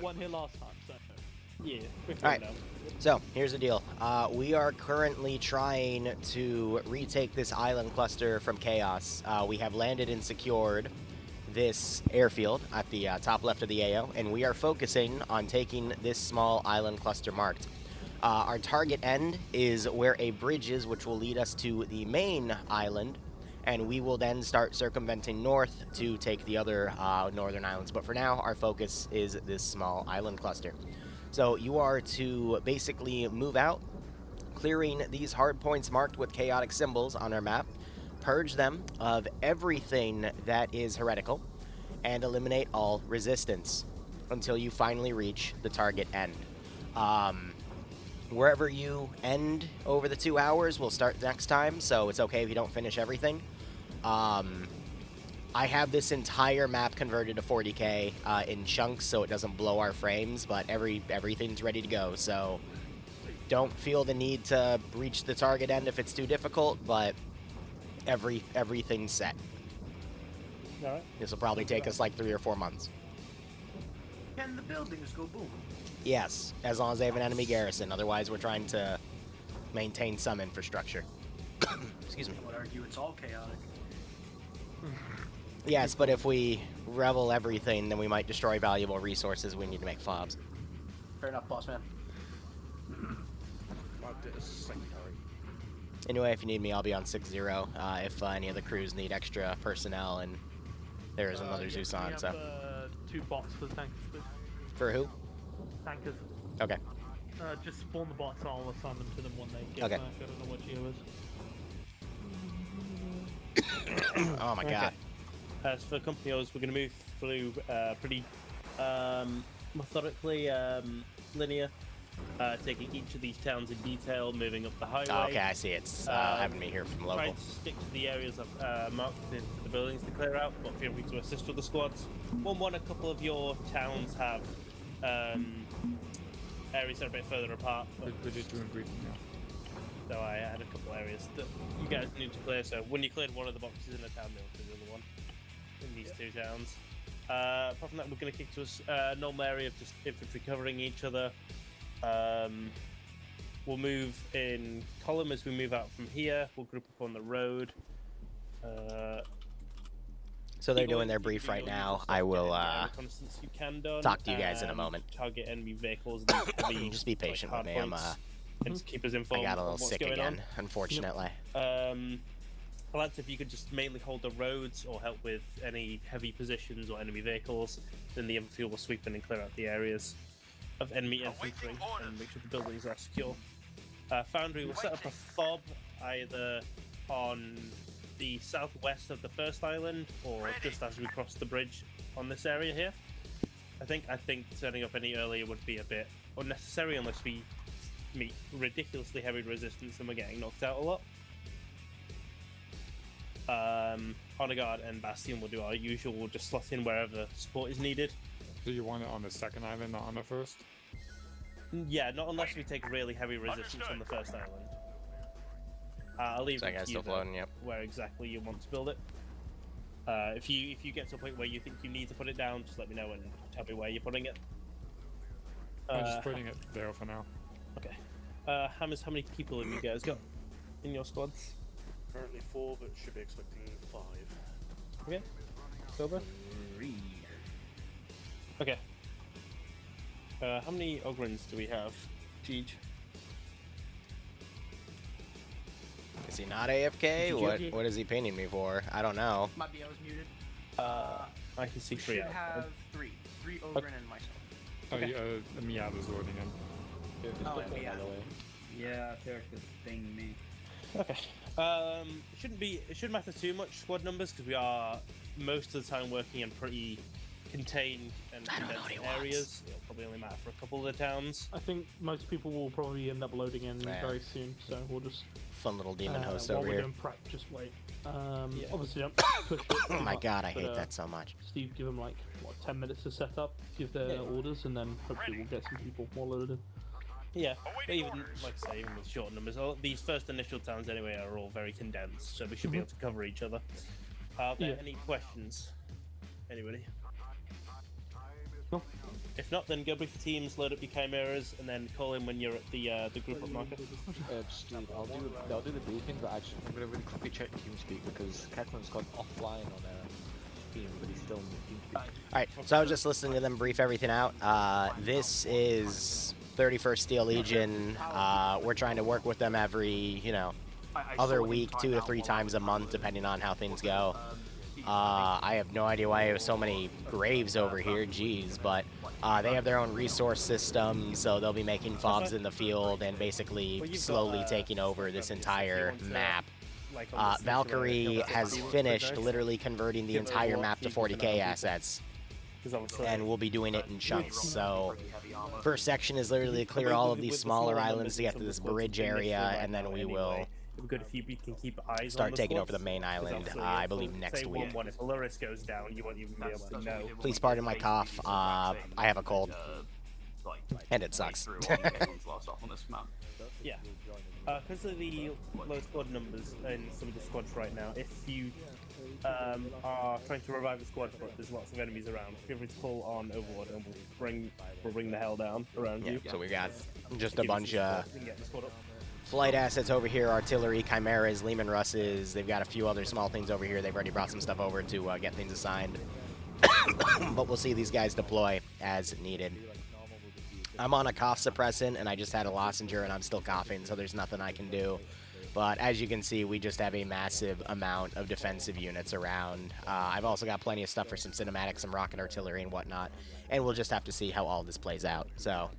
weren't here last time, so yeah. Alright, so here's the deal. We are currently trying to retake this island cluster from Chaos. We have landed and secured this airfield at the top left of the AO, and we are focusing on taking this small island cluster marked. Our target end is where a bridge is, which will lead us to the main island, and we will then start circumventing north to take the other northern islands. But for now, our focus is this small island cluster. So you are to basically move out, clearing these hard points marked with chaotic symbols on our map, purge them of everything that is heretical, and eliminate all resistance until you finally reach the target end. Wherever you end over the 2 hours, we'll start next time, so it's okay if you don't finish everything. I have this entire map converted to 40k in chunks so it doesn't blow our frames, but everything's ready to go, so don't feel the need to reach the target end if it's too difficult, but everything's set. Alright. This will probably take us like 3 or 4 months. Can the buildings go boom? Yes, as long as they have an enemy garrison, otherwise we're trying to maintain some infrastructure. Excuse me. I would argue it's all chaotic. Yes, but if we revel everything, then we might destroy valuable resources we need to make fobs. Fair enough, boss man. Anyway, if you need me, I'll be on 6-0. If any of the crews need extra personnel, and there is another Zeus on, so. 2 bots for the tankers, please. For who? Tankers. Okay. Just spawn the bots and I'll assign them to them when they get Okay. back. I don't know what geo is. Oh my god. As for company orders, we're going to move through pretty methodically, linear, taking each of these towns in detail, moving up the highway. Oh, okay, I see. It's having me here from local. Trying to stick to the areas I've marked in the buildings to clear out, but feel free to assist with the squads. A couple of your towns have areas that are a bit further apart. We're just doing briefing now. So I had a couple areas that you guys need to clear. So when you cleared one of the boxes in the town, they'll clear the other one in these 2 towns. Apart from that, we're going to kick to a normal area of just infantry covering each other. We'll move in column as we move out from here. We'll group up on the road. So they're doing their brief right now. I will talk to you guys in a moment. Target enemy vehicles. Just be patient with me. I'm and just keep us informed. I got a little of what's sick going again, on. unfortunately. I'd like if you could just mainly hold the roads or help with any heavy positions or enemy vehicles. Then the infantry will sweep in and clear out the areas of enemy infantry and make sure the buildings are secure. Foundry will set up a fob either on the southwest of the first island or just as we cross the bridge on this area here. I think setting up any earlier would be a bit unnecessary unless we meet ridiculously heavy resistance and we're getting knocked out a lot. Honor Guard and Bastion will do our usual, we'll just slot in wherever support is needed. Do you want it on the second island, not on the first? Yeah, not unless we take really heavy resistance on the first island. I'll leave it to you where exactly you want to build it. If you get to a point where you think you need to put it down, just let me know and tell me where you're putting it. I'm just putting it there for now. Okay. Hammers, how many people have you guys got in your squads? Currently 4, but should be expecting 5. Okay. Silver? 3. Okay. How many Ogrins do we have? Jeej. Is he not AFK? What is he painting me for? I don't know. Might be I was muted. I can see 3 should out. have 3. 3 Ogren and myself. Okay. The Miata is loading in. Oh, and me, Yeah, Tarek is thing me. Okay. It shouldn't matter too much squad numbers because we are most of the time working in pretty contained and condensed areas. It'll probably only matter for a couple of the towns. I think most people will probably end up loading in very soon, so we'll just fun little demon host while over we're here. doing prep, just wait. Obviously don't push it Oh too my much, god, I but, hate that so much. Steve, give them like 10 minutes to set up, give their orders, and then hopefully we'll get some people more loaded in. Yeah, but even like I say, even with short numbers, these first initial towns anyway are all very condensed, so we should be able to cover each other. Are there any questions? Anybody? No. If not, then go brief the teams, load up your chimeras, and then call in when you're at the group up marker. Steve, I'll do the briefing, but I'm gonna really quickly check TeamSpeak because Keklin's gone offline on team, but he's still in the TeamSpeak. Alright, so I was just listening to them brief everything out. This is 31st Steel Legion. We're trying to work with them every, other week, 2 to 3 times a month, depending on how things go. I have no idea why there's so many graves over here, jeez, but they have their own resource system, so they'll be making FOBs in the field and basically slowly taking over this entire map. Valkyrie has finished literally converting the entire map to 40k assets, and we'll be doing it in chunks. So first section is literally to clear all of these smaller islands to get to this bridge area, and then we will start taking over the main island, I believe, next week. If Luris goes down, you won't even be able to know. Please pardon my cough. I have a cold, and it sucks. Yeah. Because of the low squad numbers in some of the squads right now, if you are trying to revive a squad, but there's lots of enemies around, feel free to pull on Overlord and we'll bring the hell down around you. So we got just a bunch of flight assets over here, artillery, chimeras, Lehman Russes. They've got a few other small things over here. They've already brought some stuff over to get things assigned. But we'll see these guys deploy as needed. I'm on a cough suppressant, and I just had a lozenge, and I'm still coughing, so there's nothing I can do. But as you can see, we just have a massive amount of defensive units around. I've also got plenty of stuff for some cinematics, some rocket artillery and whatnot, and we'll just have to see how all this plays out. So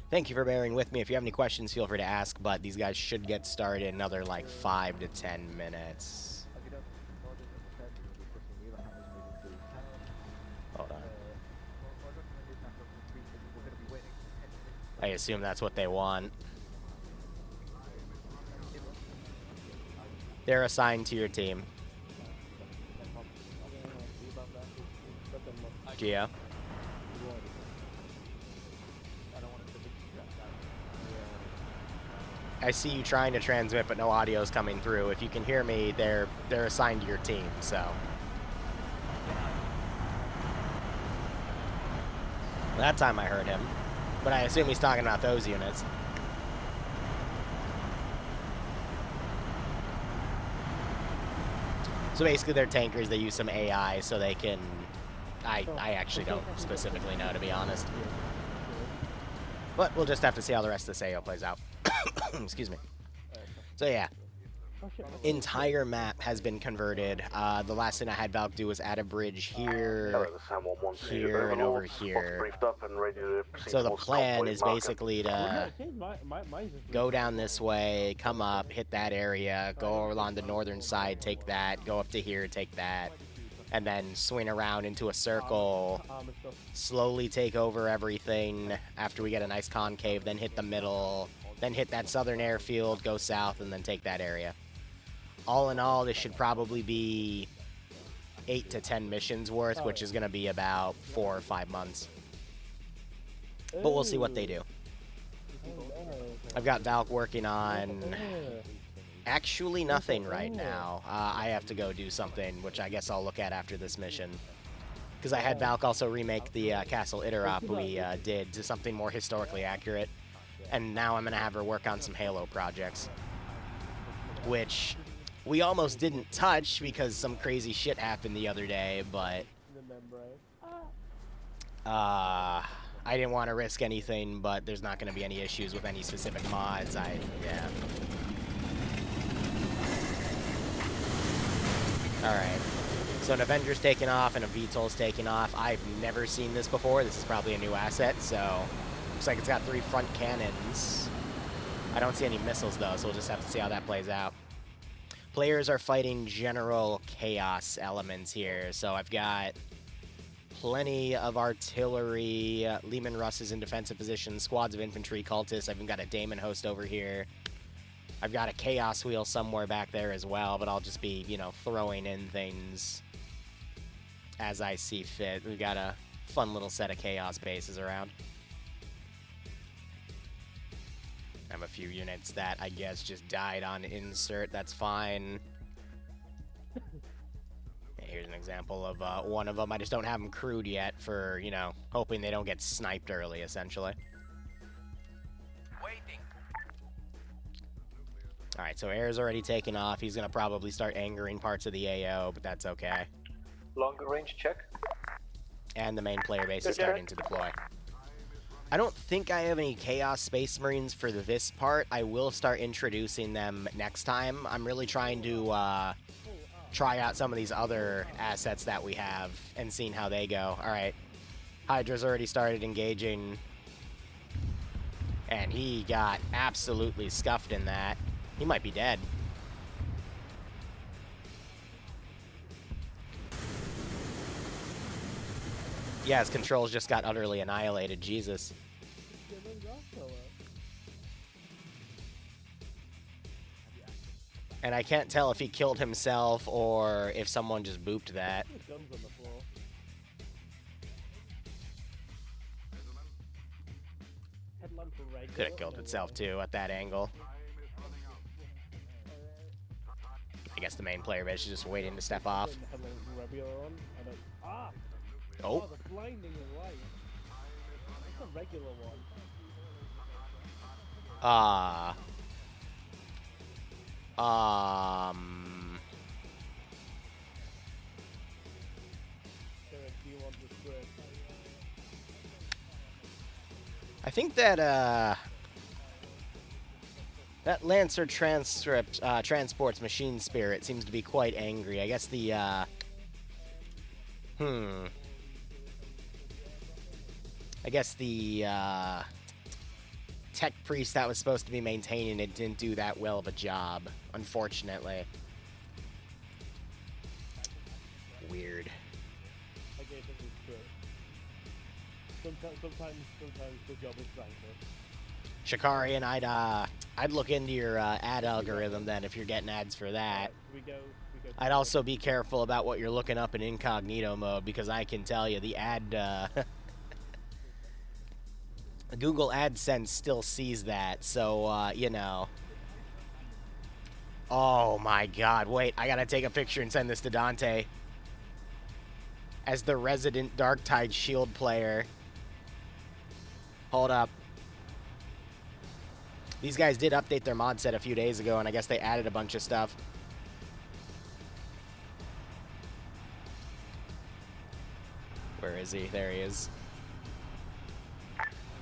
thank you for bearing with me. If you have any questions, feel free to ask, but these guys should get started in another like 5 to 10 minutes. Hold on. I assume that's what they want. They're assigned to your team. Geo. I see you trying to transmit, but no audio is coming through. If you can hear me, they're assigned to your team, so. That time I heard him, but I assume he's talking about those units. So basically they're tankers, they use some AI so they can, I actually don't specifically know, to be honest. But we'll just have to see how the rest of this AO plays out. Excuse me. So yeah, entire map has been converted. The last thing I had Valk do was add a bridge here, here, and over here. So the plan is basically to go down this way, come up, hit that area, go along the northern side, take that, go up to here, take that, and then swing around into a circle, slowly take over everything after we get a nice concave, then hit the middle, then hit that southern airfield, go south, and then take that area. All in all, this should probably be 8 to 10 missions worth, which is going to be about 4 or 5 months. But we'll see what they do. I've got Valk working on actually nothing right now. I have to go do something, which I guess I'll look at after this mission. Because I had Valk also remake the Castle Iterop we did to something more historically accurate. And now I'm going to have her work on some Halo projects, which we almost didn't touch because some crazy shit happened the other day, but I didn't want to risk anything, but there's not going to be any issues with any specific mods. Yeah. Alright. So an Avenger's taking off and a VTOL's taking off. I've never seen this before. This is probably a new asset, so looks like it's got 3 front cannons. I don't see any missiles, though, so we'll just have to see how that plays out. Players are fighting general chaos elements here, so I've got plenty of artillery, Lehman Russes in defensive positions, squads of infantry, cultists. I've even got a Daemon host over here. I've got a chaos wheel somewhere back there as well, but I'll just be, throwing in things as I see fit. We've got a fun little set of chaos bases around. I have a few units that I guess just died on insert. That's fine. Here's an example of one of them. I just don't have them crewed yet for, you know, hoping they don't get sniped early, essentially. Waiting. Alright, so Air's already taken off. He's going to probably start angering parts of the AO, but that's okay. Longer range check. And the main player base is starting to deploy. I don't think I have any Chaos Space Marines for this part. I will start introducing them next time. I'm really trying to try out some of these other assets that we have and seeing how they go. Alright, Hydra's already started engaging. And he got absolutely scuffed in that. He might be dead. Yeah, his controls just got utterly annihilated. Jesus. And I can't tell if he killed himself or if someone just booped that. Could have killed itself too at that angle. I guess the main player base is just waiting to step off. Oh. The blinding light. That's a regular one. I think that that Lancer transports machine spirit seems to be quite angry. I guess the I guess the tech priest that was supposed to be maintaining it didn't do that well of a job, unfortunately. Weird. Sometimes the job is thankless. Shikari, I'd look into your ad algorithm then if you're getting ads for that. We go I'd also be careful about what you're looking up in incognito mode, because I can tell you the ad Google AdSense still sees that, so you know. Oh my god, wait, I gotta take a picture and send this to Dante as the resident Darktide Shield player. Hold up. These guys did update their mod set a few days ago, and I guess they added a bunch of stuff. Where is he? There he is.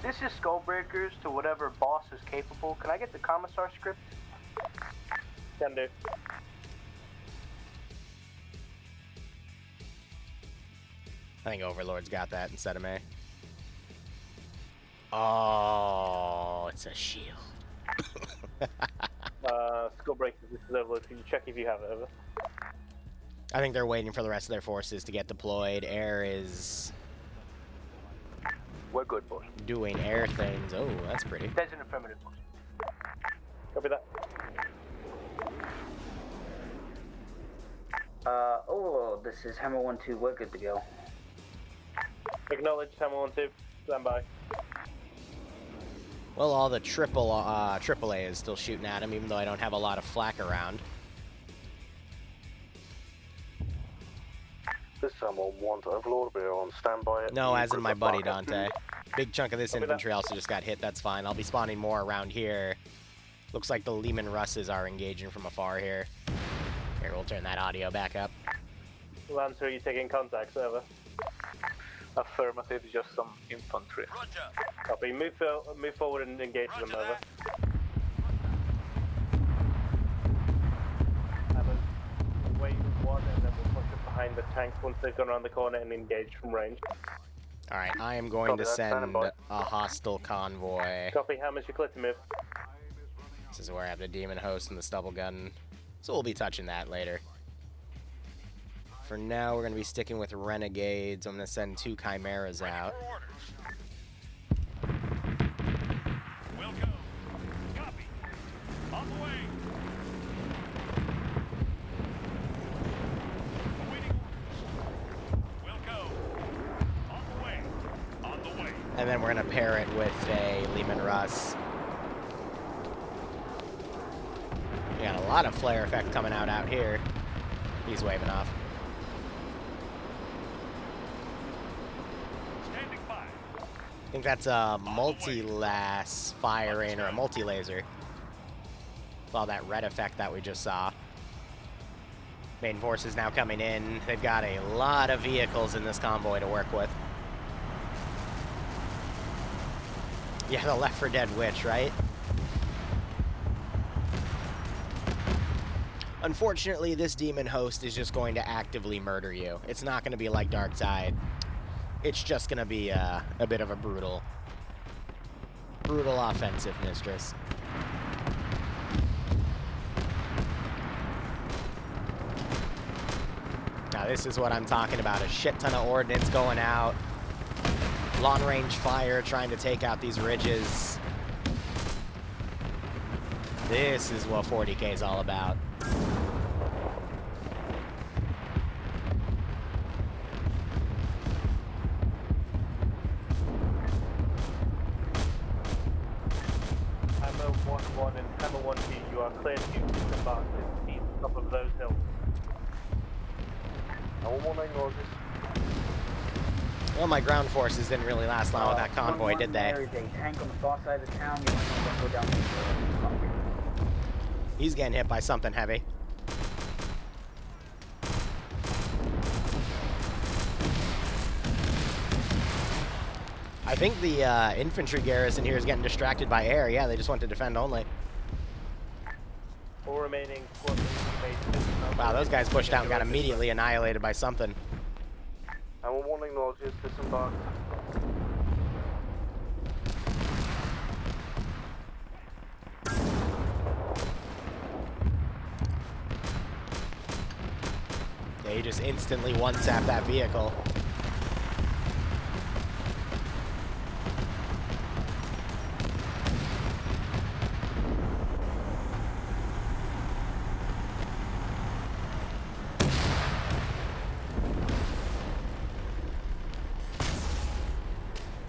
This is Skullbreakers to whatever boss is capable. Can I get the Commissar script? Can do. I think Overlord's got that instead of me. Oh, it's a shield. Skullbreakers, this is Overlord. Can you check if you have it, over? I think they're waiting for the rest of their forces to get deployed. Air is... We're good, boss. doing air things. Oh, that's pretty. That's an affirmative, boss. Copy that. Oh, this is Hammer 1-2. We're good to go. Acknowledge, Hammer 1-2. Stand by. Well, all the AAA is still shooting at him, even though I don't have a lot of flak around. This time on 1 to Overlord, we're on standby. No, as in my buddy Dante. Big chunk of this infantry also just got hit. That's fine. I'll be spawning more around here. Looks like the Lehman Russes are engaging from afar here. Here, we'll turn that audio back up. Lancer, are you taking contacts, over? Affirmative, just some infantry. Roger. Copy. Move forward and engage them, over. Wait one, and then we'll push it behind the tank once they've gone around the corner and engage from range. Alright, I am going to send a hostile convoy. Copy. Hammer's your clear to move. This is where I have the demon host and the stubble gun. So we'll be touching that later. For now, we're going to be sticking with renegades. I'm going to send 2 chimeras out. We'll go. Copy. On the way. Awaiting orders. We'll go. On the way. On the way. And then we're going to pair it with a Lehman Russ. We got a lot of flare effect coming out here. He's waving off. I think that's a multi-las firing or a multi-laser. With all that red effect that we just saw. Main forces now coming in. They've got a lot of vehicles in this convoy to work with. Yeah, the Left 4 Dead witch, right? Unfortunately, this demon host is just going to actively murder you. It's not going to be like Dark Tide. It's just going to be a bit of a brutal offensive mistress. Now this is what I'm talking about, a shit ton of ordnance going out. Long range fire trying to take out these ridges. This is what 40K is all about. Hammer 1-1 and Hammer 1-2, you are clear to disembark at the top of those hills. Hammer 1 acknowledges. Well, my ground forces didn't really last long with that convoy, did they? There is a tank on the far side of the town. You might want to go down the He's getting hit by something heavy. I think the infantry garrison here is getting distracted by air. Yeah, they just want to defend only. All remaining squadrons Wow, those guys pushed out and got immediately annihilated by something. Hammer 1 acknowledges. Disembark. Yeah, he just instantly one-tapped that vehicle.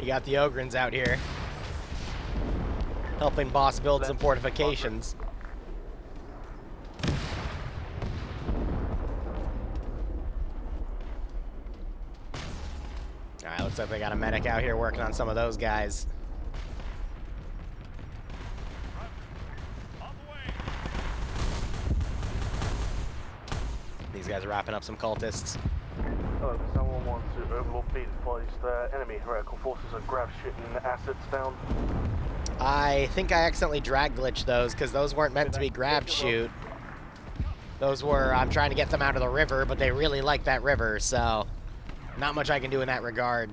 You got the Ogrins out here, helping boss build some fortifications. Alright, looks like they got a medic out here working on some of those guys. These guys are wrapping up some cultists. Does someone want to overlord be advised enemy heretical forces are grab shitting assets down? I think I accidentally drag glitched those because those weren't meant to be grab shoot. Those were, I'm trying to get them out of the river, but they really like that river, so not much I can do in that regard.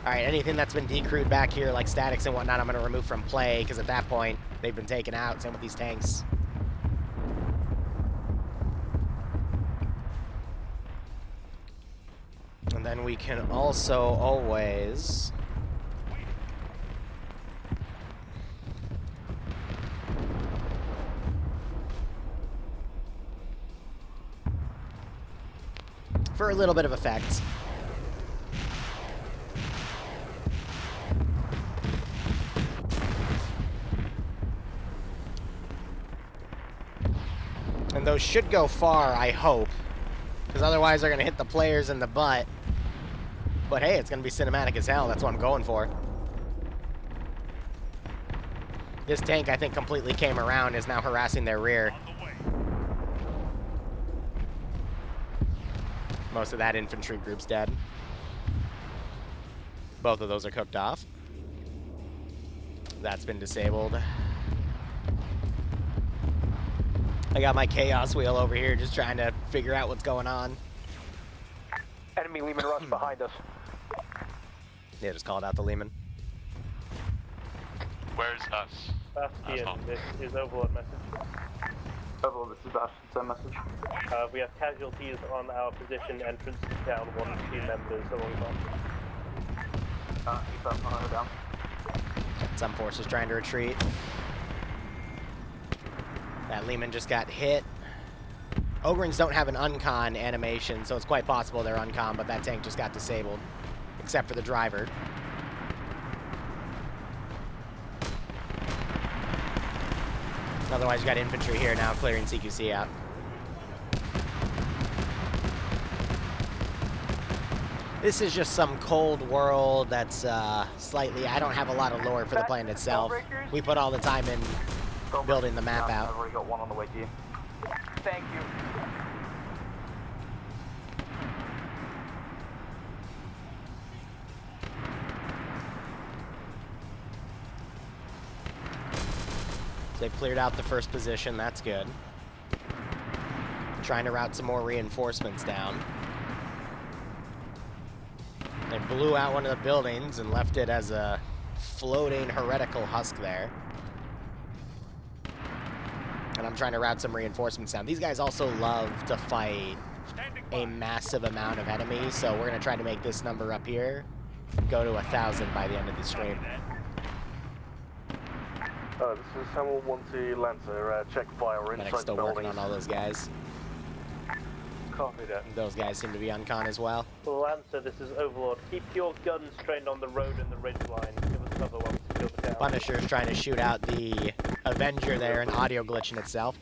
Alright, anything that's been decrewed back here, like statics and whatnot, I'm going to remove from play, because at that point, they've been taken out. Same with these tanks. And then we can also always... for a little bit of effect. And those should go far, I hope. Because otherwise they're going to hit the players in the butt. But hey, it's going to be cinematic as hell. That's what I'm going for. This tank, I think, completely came around, is now harassing their rear. Most of that infantry group's dead. Both of those are cooked off. That's been disabled. I got my chaos wheel over here just trying to figure out what's going on. Enemy Lehman Rush behind us. Yeah, just called out the Lehman. Where's us? Bastion, this is Overlord message. Overlord, this is Bastion, same message. We have casualties on our position entrance to town, 1 and 2 members along the Keep that fire down. Some forces trying to retreat. That Lehman just got hit. Ogrins don't have an uncon animation, so it's quite possible they're uncon, but that tank just got disabled. Except for the driver. Otherwise, you got infantry here now clearing CQC out. This is just some cold world that's slightly... I don't have a lot of lore for the planet itself. We put all the time in building the map out. I've already got one on the way to you. Thank you. So they've cleared out the first position. That's good. Trying to route some more reinforcements down. They blew out one of the buildings and left it as a floating heretical husk there. And I'm trying to route some reinforcements down. These guys also love to fight a massive amount of enemies, so we're going to try to make this number up here go to 1,000 by the end of the stream. This is Samuel 1-2 Lancer. Check fire Medic's inside still the working building. on all those guys. Copy that. Those guys seem to be on con as well. Lancer, this is Overlord. Keep your guns trained on the road and the ridge line. Give us cover while we secure the town. Punisher's trying to shoot out the Avenger there, an audio glitch in itself.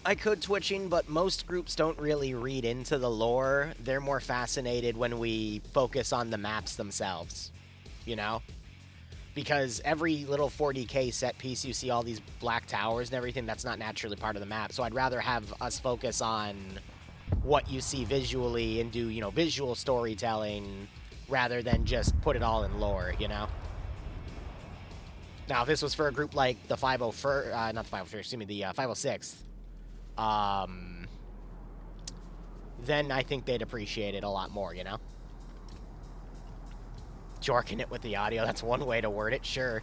I could twitching, but most groups don't really read into the lore. They're more fascinated when we focus on the maps themselves, you know? Because every little 40k set piece, you see all these black towers and everything, that's not naturally part of the map. So I'd rather have us focus on what you see visually and do, you know, visual storytelling rather than just put it all in lore, you know? Now, if this was for a group like the 501st, not the 501st, excuse me, the 506th, then I think they'd appreciate it a lot more, you know? Jorking it with the audio, that's one way to word it, sure.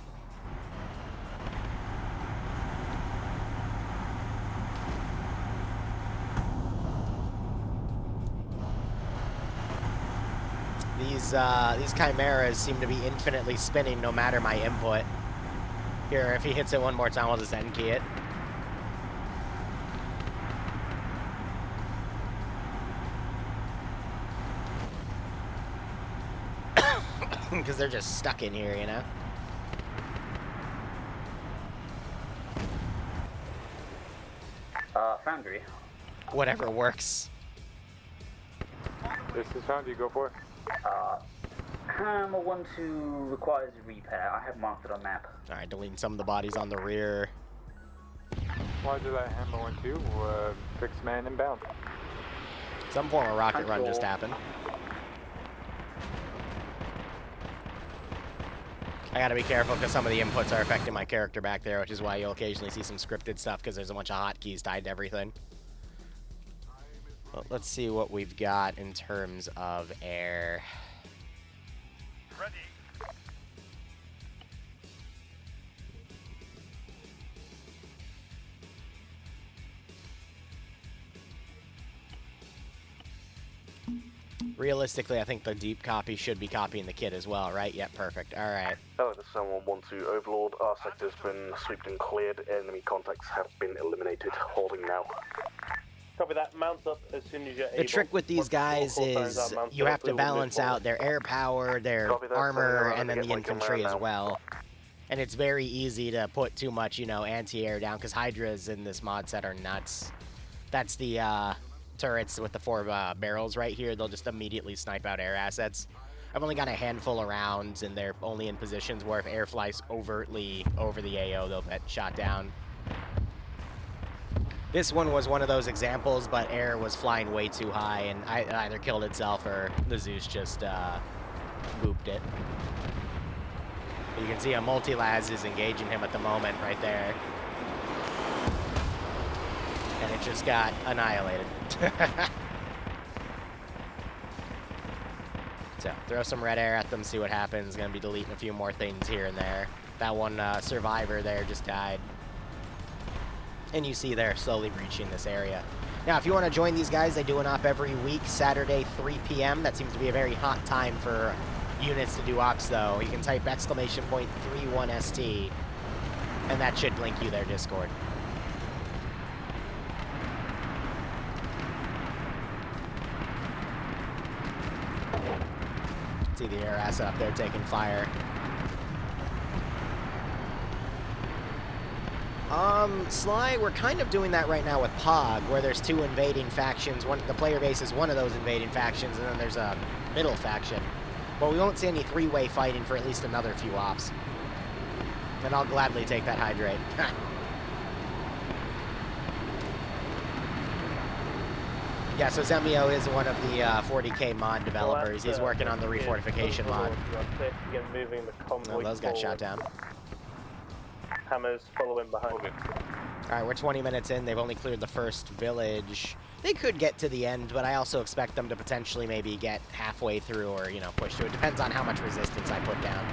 These chimeras seem to be infinitely spinning no matter my input. Here, if he hits it one more time, I'll just end key it. Because they're just stuck in here, you know? Foundry. Whatever works. This is Foundry, go for it. Hammer 1-2 requires repair. I have marked it on map. Alright, deleting some of the bodies on the rear. Why did I hammer 1-2? Fixed man inbound. Some form of rocket run just happened. I gotta be careful because some of the inputs are affecting my character back there, which is why you'll occasionally see some scripted stuff because there's a bunch of hotkeys tied to everything. Well, let's see what we've got in terms of air. Ready. Realistically, I think the deep copy should be copying the kit as well, right? Yep, perfect. All right. Hello, this is Samuel 1-2 Overlord. Our sector's been swept and cleared. Enemy contacts have been eliminated. Holding now. Copy that. Mount up as soon as you're able. The trick with these guys is you have to balance out their air power, their armor, and then the infantry as well. And it's very easy to put too much, you know, anti-air down because Hydras in this mod set are nuts. That's the turrets with the 4 barrels right here. They'll just immediately snipe out air assets. I've only got a handful of rounds, and they're only in positions where if air flies overtly over the AO, they'll get shot down. This one was one of those examples, but air was flying way too high, and it either killed itself or the Zeus just booped it. But you can see a multi-las is engaging him at the moment right there. And it just got annihilated. So, throw some red air at them, see what happens. Gonna be deleting a few more things here and there. That one survivor there just died. And you see they're slowly reaching this area. Now, if you want to join these guys, they do an op every week, Saturday, 3 p.m. That seems to be a very hot time for units to do ops, though. You can type !31ST, and that should link you their Discord. See the air asset up there taking fire. Sly, we're kind of doing that right now with Pog, where there's two invading factions. The player base is one of those invading factions, and then there's a middle faction. But we won't see any three-way fighting for at least another few ops. And I'll gladly take that hydrate. Yeah, so Zemio is one of the 40k mod developers. He's working on the refortification mod. Oh, those got shot down. Hammers following behind. Alright, we're 20 minutes in. They've only cleared the first village. They could get to the end, but I also expect them to potentially maybe get halfway through or, you know, push through. It depends on how much resistance I put down.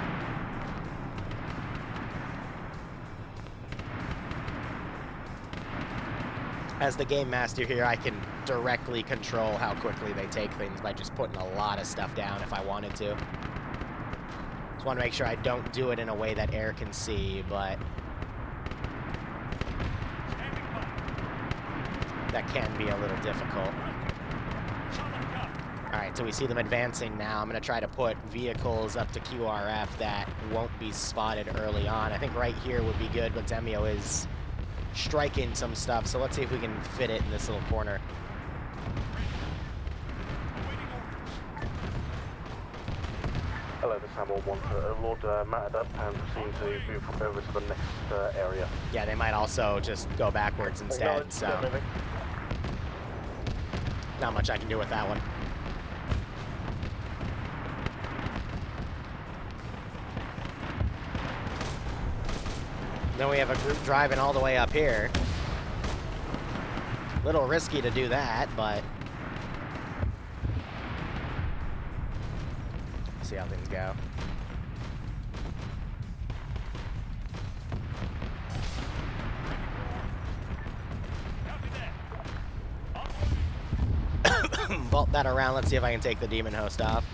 As the game master here, I can directly control how quickly they take things by just putting a lot of stuff down if I wanted to. Just want to make sure I don't do it in a way that air can see, but that can be a little difficult. Alright, so we see them advancing now. I'm going to try to put vehicles up to QRF that won't be spotted early on. I think right here would be good, but Zemio is striking some stuff, so let's see if we can fit it in this little corner. Hello, this is Hammer 1 to Lord matted up and seem to move over to the next area. Yeah, they might also just go backwards instead, so not much I can do with that one. Then we have a group driving all the way up here. Little risky to do that, but see how things go. Bolt that around. Let's see if I can take the demon host off.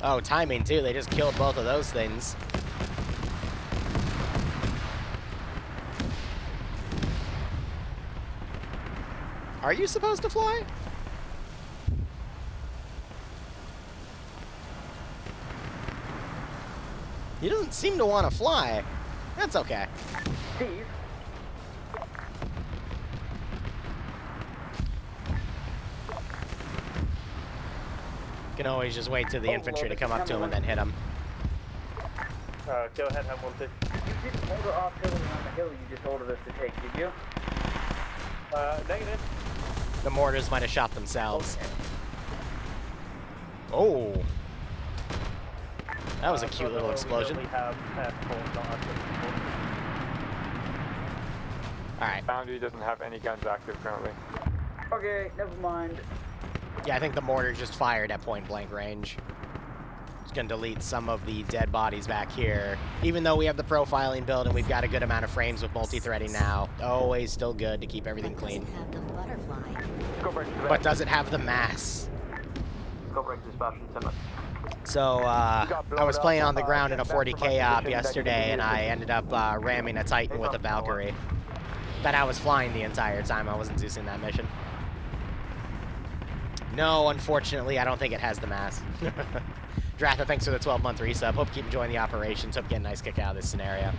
Oh, timing too. They just killed both of those things. Are you supposed to fly? He doesn't seem to want to fly. That's okay. Steve? Can always just wait till the infantry to come up to him and then hit him. Go ahead, have one too. You didn't order artillery on the hill you just ordered us to take, did you? Negative. The mortars might have shot themselves. Okay. Oh. That was a cute little explosion. Alright. Boundary doesn't have any guns active currently. Okay, never mind. Yeah, I think the mortar just fired at point blank range. Just gonna delete some of the dead bodies back here. Even though we have the profiling build and we've got a good amount of frames with multi-threading now, always still good to keep everything clean. But does it have the mass? So, I was playing on the ground in a 40k op yesterday, and I ended up ramming a Titan with a Valkyrie. But I was flying the entire time. I wasn't Zeusing that mission. No, unfortunately, I don't think it has the mass. Dratha, thanks for the 12-month resub. Hope you keep enjoying the operations. Hope you get a nice kick out of this scenario.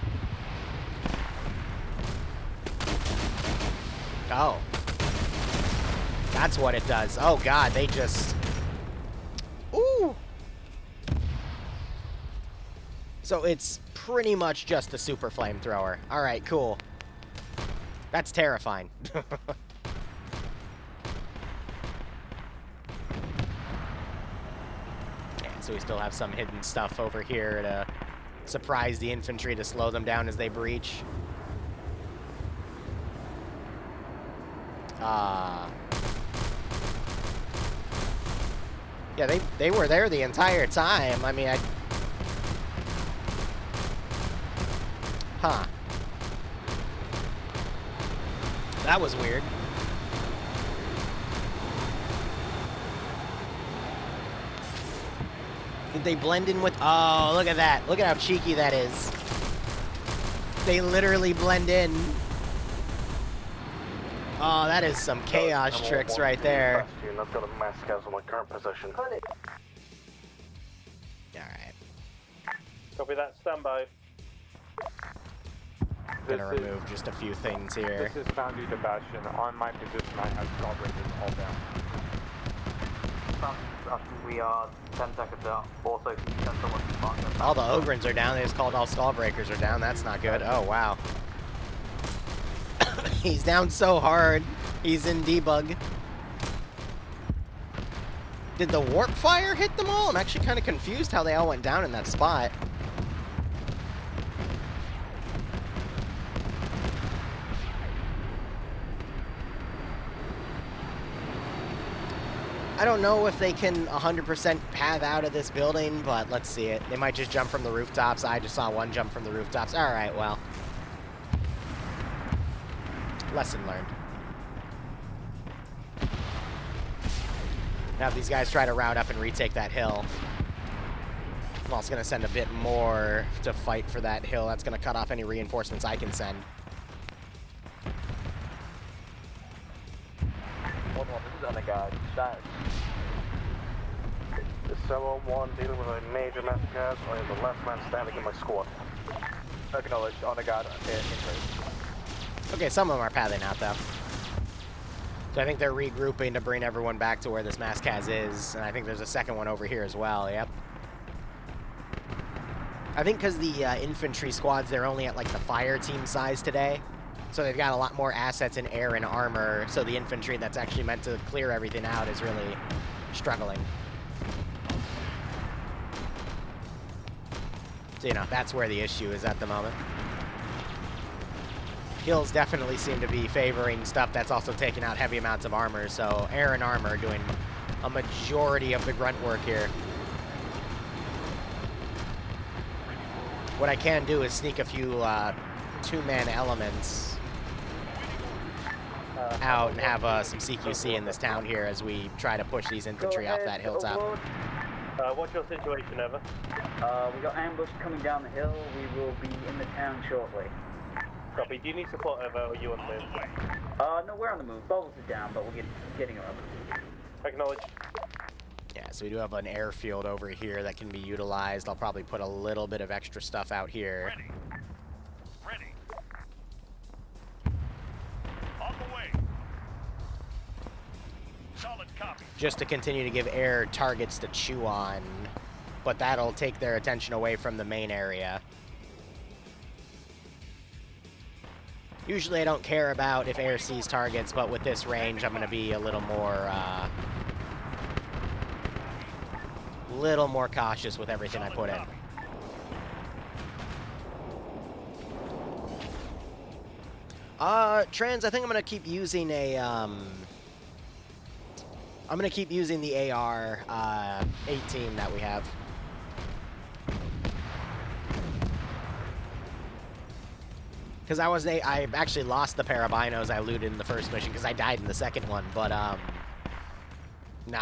Oh. That's what it does. Oh, God, they just... Ooh! So it's pretty much just a super flamethrower. All right, cool. That's terrifying. So we still have some hidden stuff over here to surprise the infantry to slow them down as they breach. Yeah, they were there the entire time. I mean, Huh. That was weird. Did they blend in with... Oh, look at that. Look at how cheeky that is. They literally blend in. Oh, that is some chaos tricks right there. I've got a mass gas on my current position. Alright. Copy that, stand by. Gonna remove just a few things here. This is Foundry to Bastion. On my position, I have Skullbreakers all down. We are 10 seconds out. Also, send someone to mark them. All the Ogrins are down. They just called all Skullbreakers are down. That's not good. Oh, wow. He's down so hard. He's in debug. Did the warp fire hit them all? I'm actually kind of confused how they all went down in that spot. I don't know if they can 100% path out of this building, but let's see it. They might just jump from the rooftops. I just saw one jump from the rooftops. All right, well. Lesson learned. Now if these guys try to route up and retake that hill, I'm also going to send a bit more to fight for that hill. That's going to cut off any reinforcements I can send. This is on the guard. Shots. This 701 dealing with a major massacre. I am the last man standing in my squad. Acknowledged. On the guard. In Okay, some of them are pathing out, though. So I think they're regrouping to bring everyone back to where this Maskaz is. And I think there's a second one over here as well, yep. I think because the infantry squads, they're only at, like, the fire team size today. So they've got a lot more assets in air and armor. So the infantry that's actually meant to clear everything out is really struggling. So, you know, that's where the issue is at the moment. Hills definitely seem to be favoring stuff that's also taking out heavy amounts of armor, so air and armor are doing a majority of the grunt work here. What I can do is sneak a few two-man elements out and have some CQC in this town here as we try to push these infantry off that hilltop. What's your situation, Ever? We got ambushed coming down the hill. We will be in the town shortly. Copy. Do you need support, Ever, or are you on the move? No, we're on the move. Bubbles is down, but we're getting around. Acknowledged. Yeah, so we do have an airfield over here that can be utilized. I'll probably put a little bit of extra stuff out here. Ready. On the way. Solid copy. Just to continue to give air targets to chew on, but that'll take their attention away from the main area. Usually I don't care about if air sees targets, but with this range I'm going to be a little more cautious with everything I put in. Trans, I think I'm going to keep using a I'm going to keep using the AR 18 that we have. Because I actually lost the pair of binos I looted in the first mission because I died in the second one, but nah,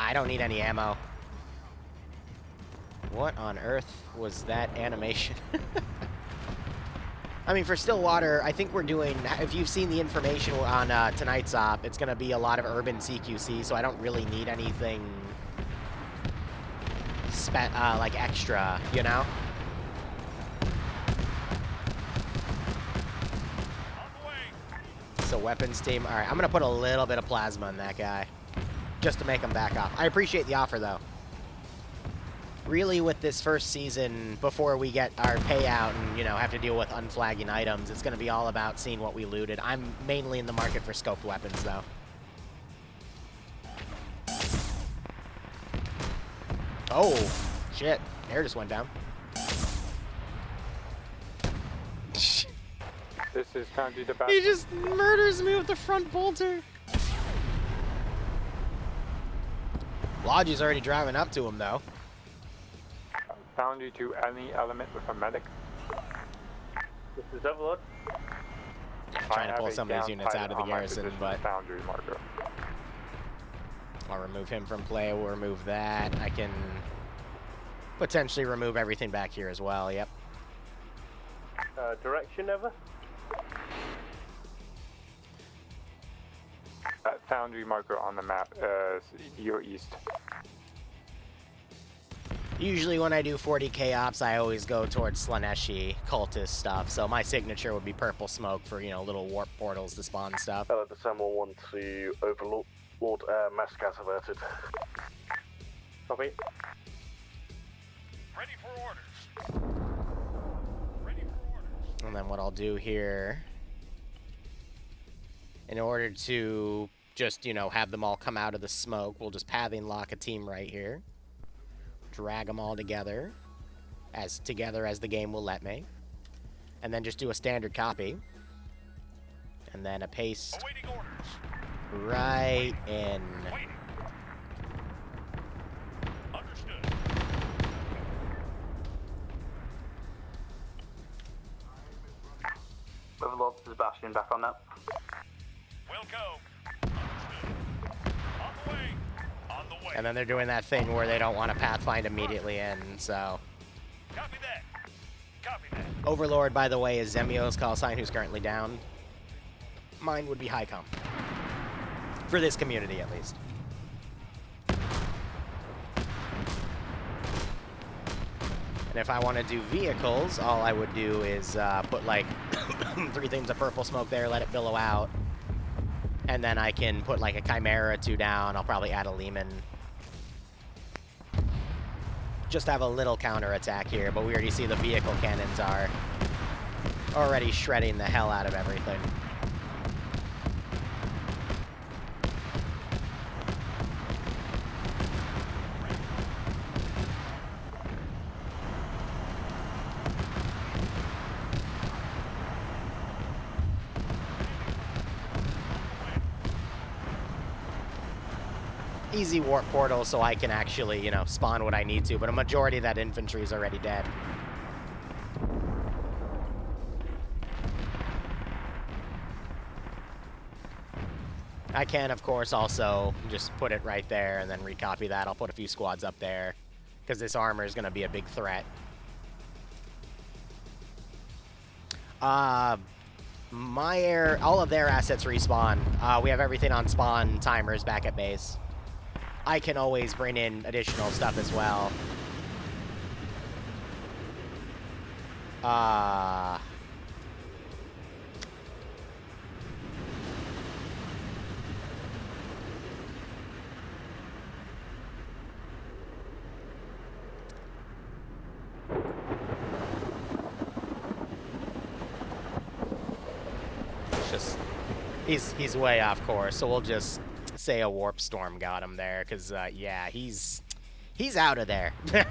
I don't need any ammo. What on earth was that animation? I mean, for Stillwater, I think we're doing, if you've seen the information on tonight's op, it's going to be a lot of urban CQC, so I don't really need anything like extra, you know? So weapons team. All right, I'm going to put a little bit of plasma in that guy just to make him back off. I appreciate the offer, though. Really, with this first season, before we get our payout and, you know, have to deal with unflagging items, it's going to be all about seeing what we looted. I'm mainly in the market for scoped weapons, though. Oh, shit. Air just went down. This is Foundry to Bastion. He just murders me with the front bolter. Logi's already driving up to him, though. Foundry to any element with a medic. This is Overlord. Trying to pull some of these units out of the garrison, but Foundry marker. I'll remove him from play. We'll remove that. I can potentially remove everything back here as well. Yep. Direction, Ever? That Foundry marker on the map is your east. Usually when I do 40k ops, I always go towards Slaneshi cultist stuff, so my signature would be purple smoke for, you know, little warp portals to spawn stuff. December 1 to Overlord, massacre averted. Copy. Ready for orders. Ready for orders. And then what I'll do here, in order to just, you know, have them all come out of the smoke, we'll just pathing lock a team right here. Drag them all together as the game will let me. And then just do a standard copy. And then a paste Awaiting orders. right in. Waiting. Understood. Overlord, this is Bastion, back on that. Will go. Understood. On the way. On the way. And then they're doing that thing where they don't want to pathfind immediately in, so. Copy that. Copy that. Overlord, by the way, is Zemio's call sign, who's currently down. Mine would be Highcom. For this community, at least. And if I want to do vehicles, all I would do is put, like, 3 things of purple smoke there, let it billow out. And then I can put, like, a Chimera or 2 down. I'll probably add a Lehman. Just have a little counterattack here, but we already see the vehicle cannons are already shredding the hell out of everything. Easy warp portal so I can actually, you know, spawn what I need to, but a majority of that infantry is already dead. I can, of course, also just put it right there and then recopy that. I'll put a few squads up there because this armor is going to be a big threat. All of their assets respawn. We have everything on spawn timers back at base. I can always bring in additional stuff as well. It's just, he's way off course, so we'll just say a warp storm got him there, because yeah, he's out of there. Waiting.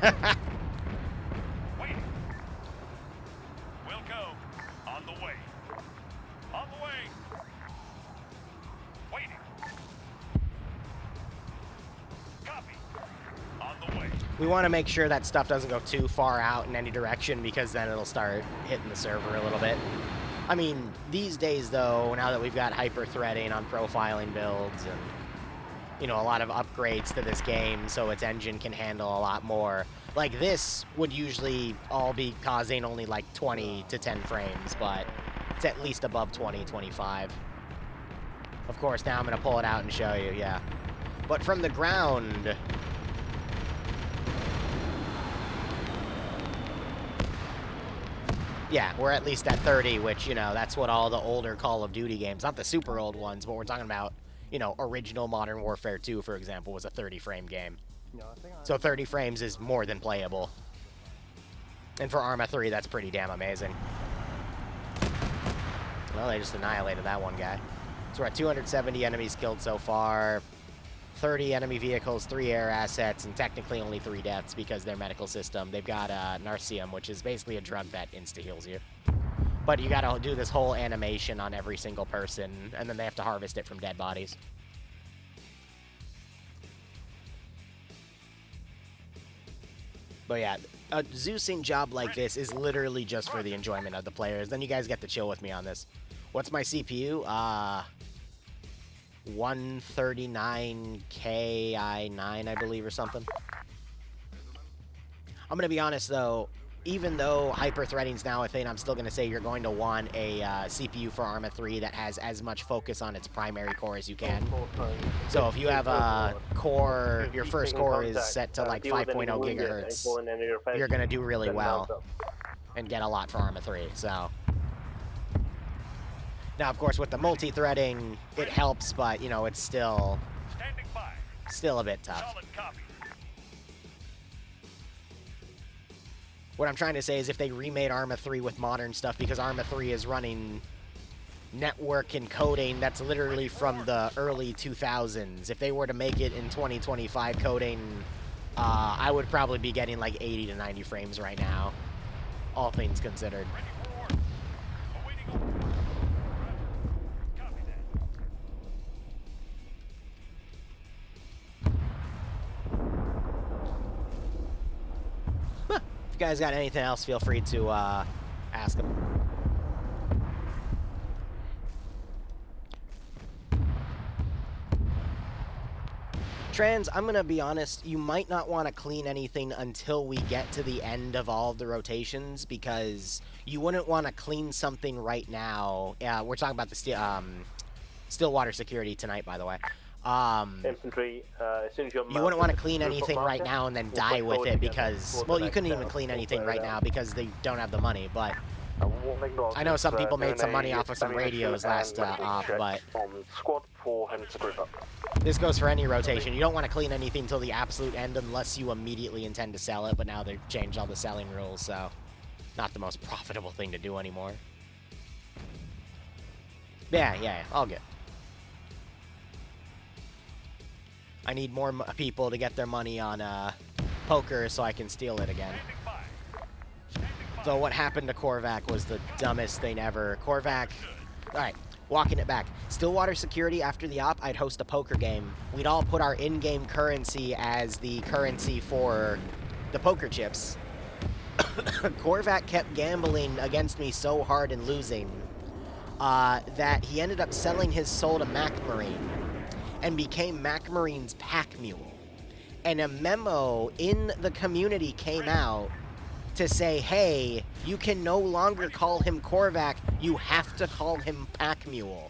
Will go. On the way. On the way. Waiting. Copy. On the way. We want to make sure that stuff doesn't go too far out in any direction, because then it'll start hitting the server a little bit. I mean, these days, though, now that we've got hyper-threading on profiling builds and, you know, a lot of upgrades to this game so its engine can handle a lot more, like, this would usually all be causing only, like, 20 to 10 frames, but it's at least above 20, 25. Of course, now I'm going to pull it out and show you, yeah. But from the ground... yeah, we're at least at 30, which, you know, that's what all the older Call of Duty games, not the super old ones, but we're talking about, you know, original Modern Warfare 2, for example, was a 30-frame game. So 30 frames is more than playable. And for Arma 3, that's pretty damn amazing. Well, they just annihilated that one guy. So we're at 270 enemies killed so far, 30 enemy vehicles, 3 air assets, and technically only 3 deaths because their medical system, they've got Narcium, which is basically a drug that insta-heals you. But you gotta do this whole animation on every single person, and then they have to harvest it from dead bodies. But yeah, a Zeusing job like this is literally just for the enjoyment of the players. Then you guys get to chill with me on this. What's my CPU? 139 Ki9, I believe, or something. I'm gonna be honest though, even though hyper-threading's now a thing, I'm still going to say you're going to want a CPU for Arma 3 that has as much focus on its primary core as you can. So if you have a core, your first core is set to like 5.0 gigahertz, you're going to do really well and get a lot for Arma 3, so. Now, of course, with the multi-threading, it helps, but, you know, it's still a bit tough. What I'm trying to say is if they remade Arma 3 with modern stuff, because Arma 3 is running network encoding that's literally from the early 2000s. If they were to make it in 2025 coding, I would probably be getting like 80 to 90 frames right now, all things considered. If you guys got anything else, feel free to ask them. Trans, I'm going to be honest, you might not want to clean anything until we get to the end of all of the rotations, because you wouldn't want to clean something right now. We're talking about the Stillwater security tonight, by the way. Infantry, as soon as you're you wouldn't want to clean anything right now and then die with it because, well, you couldn't even clean anything right now because they don't have the money, but I know some people made some money off of some radios last op, but Squad 4 heading to group up. This goes for any rotation. You don't want to clean anything until the absolute end unless you immediately intend to sell it, but now they've changed all the selling rules, so not the most profitable thing to do anymore. Yeah, all good. I need more people to get their money on poker so I can steal it again. Though what happened to Korvac was the dumbest thing ever. Korvac, alright, walking it back. Stillwater security, after the op, I'd host a poker game. We'd all put our in-game currency as the currency for the poker chips. Korvac kept gambling against me so hard and losing that he ended up selling his soul to Mac Marine and became Mac Marine's pack mule. And a memo in the community came out to say, hey, you can no longer call him Korvac, you have to call him pack mule.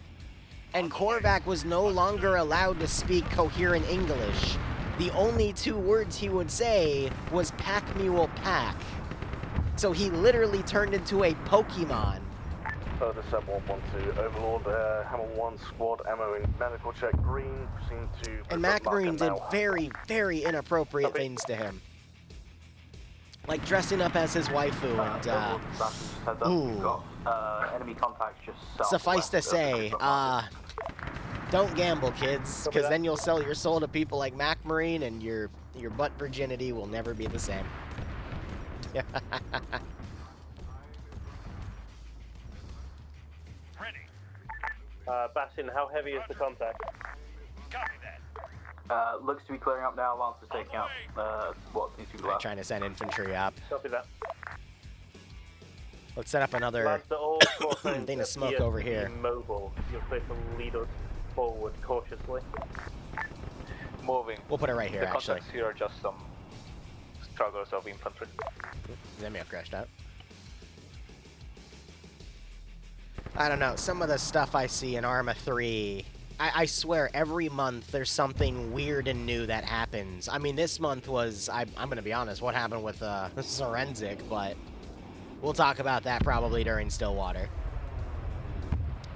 And Korvac was no longer allowed to speak coherent English. The only two words he would say was pack mule pack. So he literally turned into a Pokemon. Further 7112, Overlord, Hammer 1 squad, ammo in medical check, green, proceeding to... And Mac Marine did very, very inappropriate things to him. Like dressing up as his waifu and, ooh. Enemy contacts just suffice to say, don't gamble, kids, because then you'll sell your soul to people like Mac Marine and your butt virginity will never be the same. Bastion, how heavy is the contact? Copy that. Looks to be clearing up now. Lance is taking out what needs to be left. Trying to send infantry up. Copy that. Let's set up another thing of smoke over here. Mobile. You're supposed to lead us forward cautiously. Moving. We'll put it right here, the actually. contacts here are just some struggles of infantry. They may have crashed out. I don't know, some of the stuff I see in Arma 3, I swear every month there's something weird and new that happens. I mean, this month was, I'm going to be honest, what happened with Forensic, but we'll talk about that probably during Stillwater.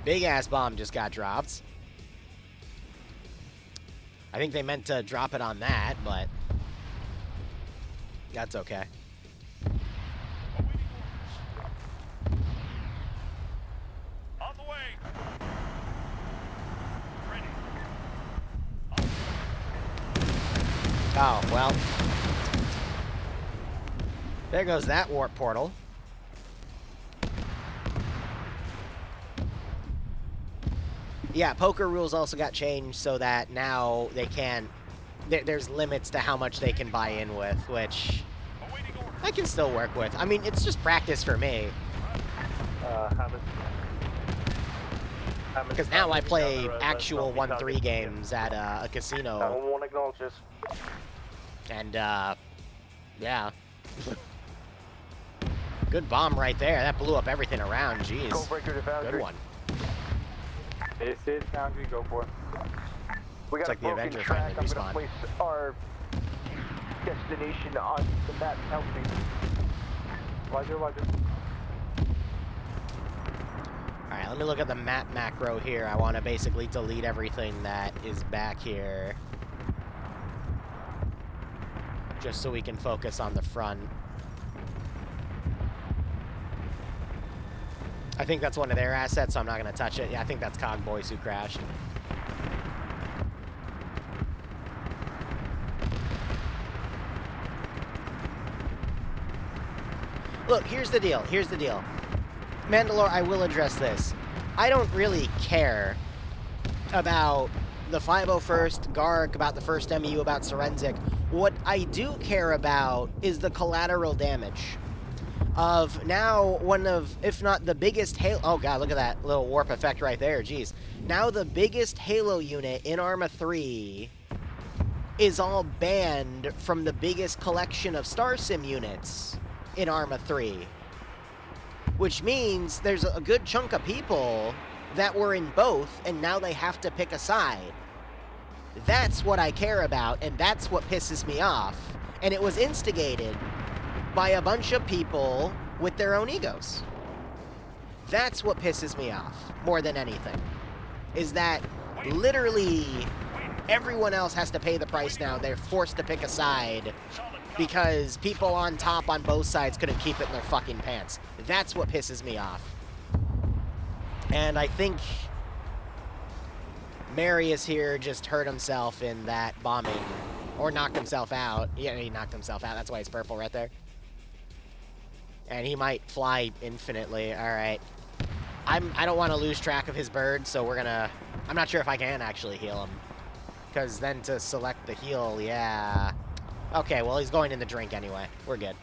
Big-ass bomb just got dropped. I think they meant to drop it on that, but that's okay. Oh, well. There goes that warp portal. Yeah, poker rules also got changed so that now they can't... There's limits to how much they can buy in with, which I can still work with. I mean, it's just practice for me. Because now I play actual 1-3 games at a casino. One acknowledges. And, yeah. Good bomb right there. That blew up everything around. Jeez. Go breaker to Foundry. Good one. This is Foundry, go for it. We It's got like a the broken Avenger track. friendly I'm gonna respawn. place our destination on the map. Help me. Roger, roger. Alright, let me look at the map macro here. I want to basically delete everything that is back here. Just so we can focus on the front. I think that's one of their assets, so I'm not going to touch it. Yeah, I think that's Cogboys who crashed. Look, here's the deal. Here's the deal. Mandalore, I will address this. I don't really care about the 501st, Garg, about the 1st MEU, about Forensic. What I do care about is the collateral damage of now one of, if not the biggest Halo... Oh, God, look at that little warp effect right there. Jeez. Now the biggest Halo unit in Arma 3 is all banned from the biggest collection of Star Sim units in Arma 3. Which means there's a good chunk of people that were in both, and now they have to pick a side. That's what I care about, and that's what pisses me off. And it was instigated by a bunch of people with their own egos. That's what pisses me off more than anything. Is that literally everyone else has to pay the price now. They're forced to pick a side because people on top on both sides couldn't keep it in their fucking pants. That's what pisses me off. And I think Marius here just hurt himself in that bombing. Or knocked himself out. Yeah, he knocked himself out. That's why he's purple right there. And he might fly infinitely. Alright. I don't want to lose track of his bird, so we're gonna... I'm not sure if I can actually heal him. Because then to select the heal, yeah... Okay, well, he's going in the drink anyway. We're good.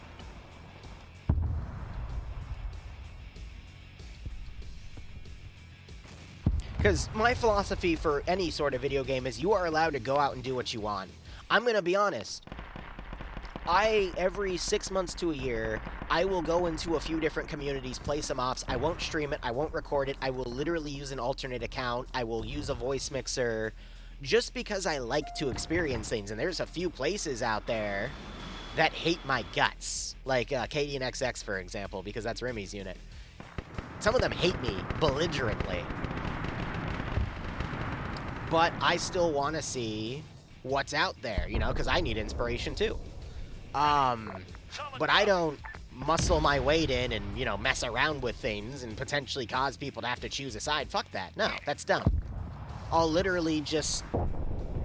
Because my philosophy for any sort of video game is you are allowed to go out and do what you want. I'm going to be honest. Every 6 months to a year, I will go into a few different communities, play some ops. I won't stream it. I won't record it. I will literally use an alternate account. I will use a voice mixer just because I like to experience things. And there's a few places out there that hate my guts. Like Cadian XX, for example, because that's Remy's unit. Some of them hate me belligerently. But I still want to see what's out there, you know, because I need inspiration too. But I don't muscle my weight in and, you know, mess around with things and potentially cause people to have to choose a side. Fuck that. No, that's dumb. I'll literally just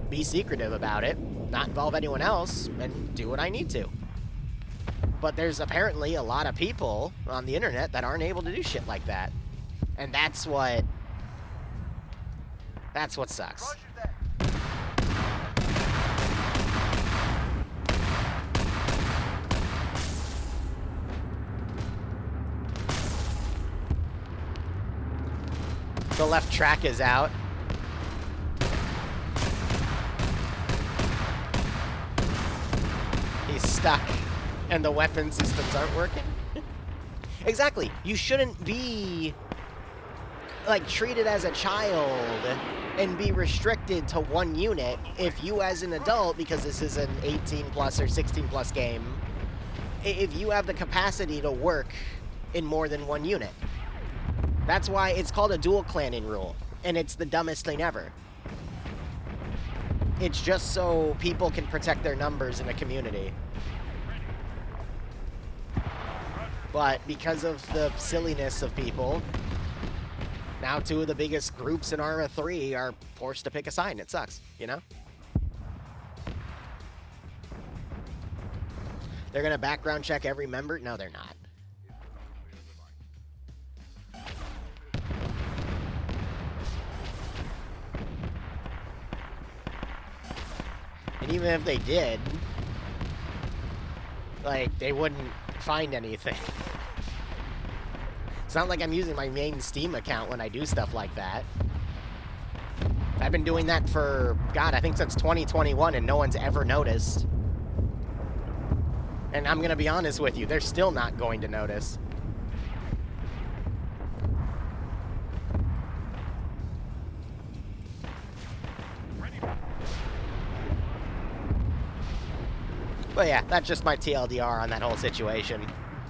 be secretive about it, not involve anyone else, and do what I need to. But there's apparently a lot of people on the internet that aren't able to do shit like that. And that's what sucks. The left track is out. He's stuck, and the weapon systems aren't working. Exactly. You shouldn't be, like, treated as a child and be restricted to one unit if you as an adult, because this is an 18 plus or 16 plus game, if you have the capacity to work in more than one unit. That's why it's called a dual clanning rule, and it's the dumbest thing ever. It's just so people can protect their numbers in a community. But because of the silliness of people, now two of the biggest groups in Arma 3 are forced to pick a side, and it sucks, you know? They're gonna background check every member? No, they're not. And even if they did, like, they wouldn't find anything. It's not like I'm using my main Steam account when I do stuff like that. I've been doing that for, God, I think since 2021, and no one's ever noticed. And I'm gonna be honest with you, they're still not going to notice. But yeah, that's just my TLDR on that whole situation.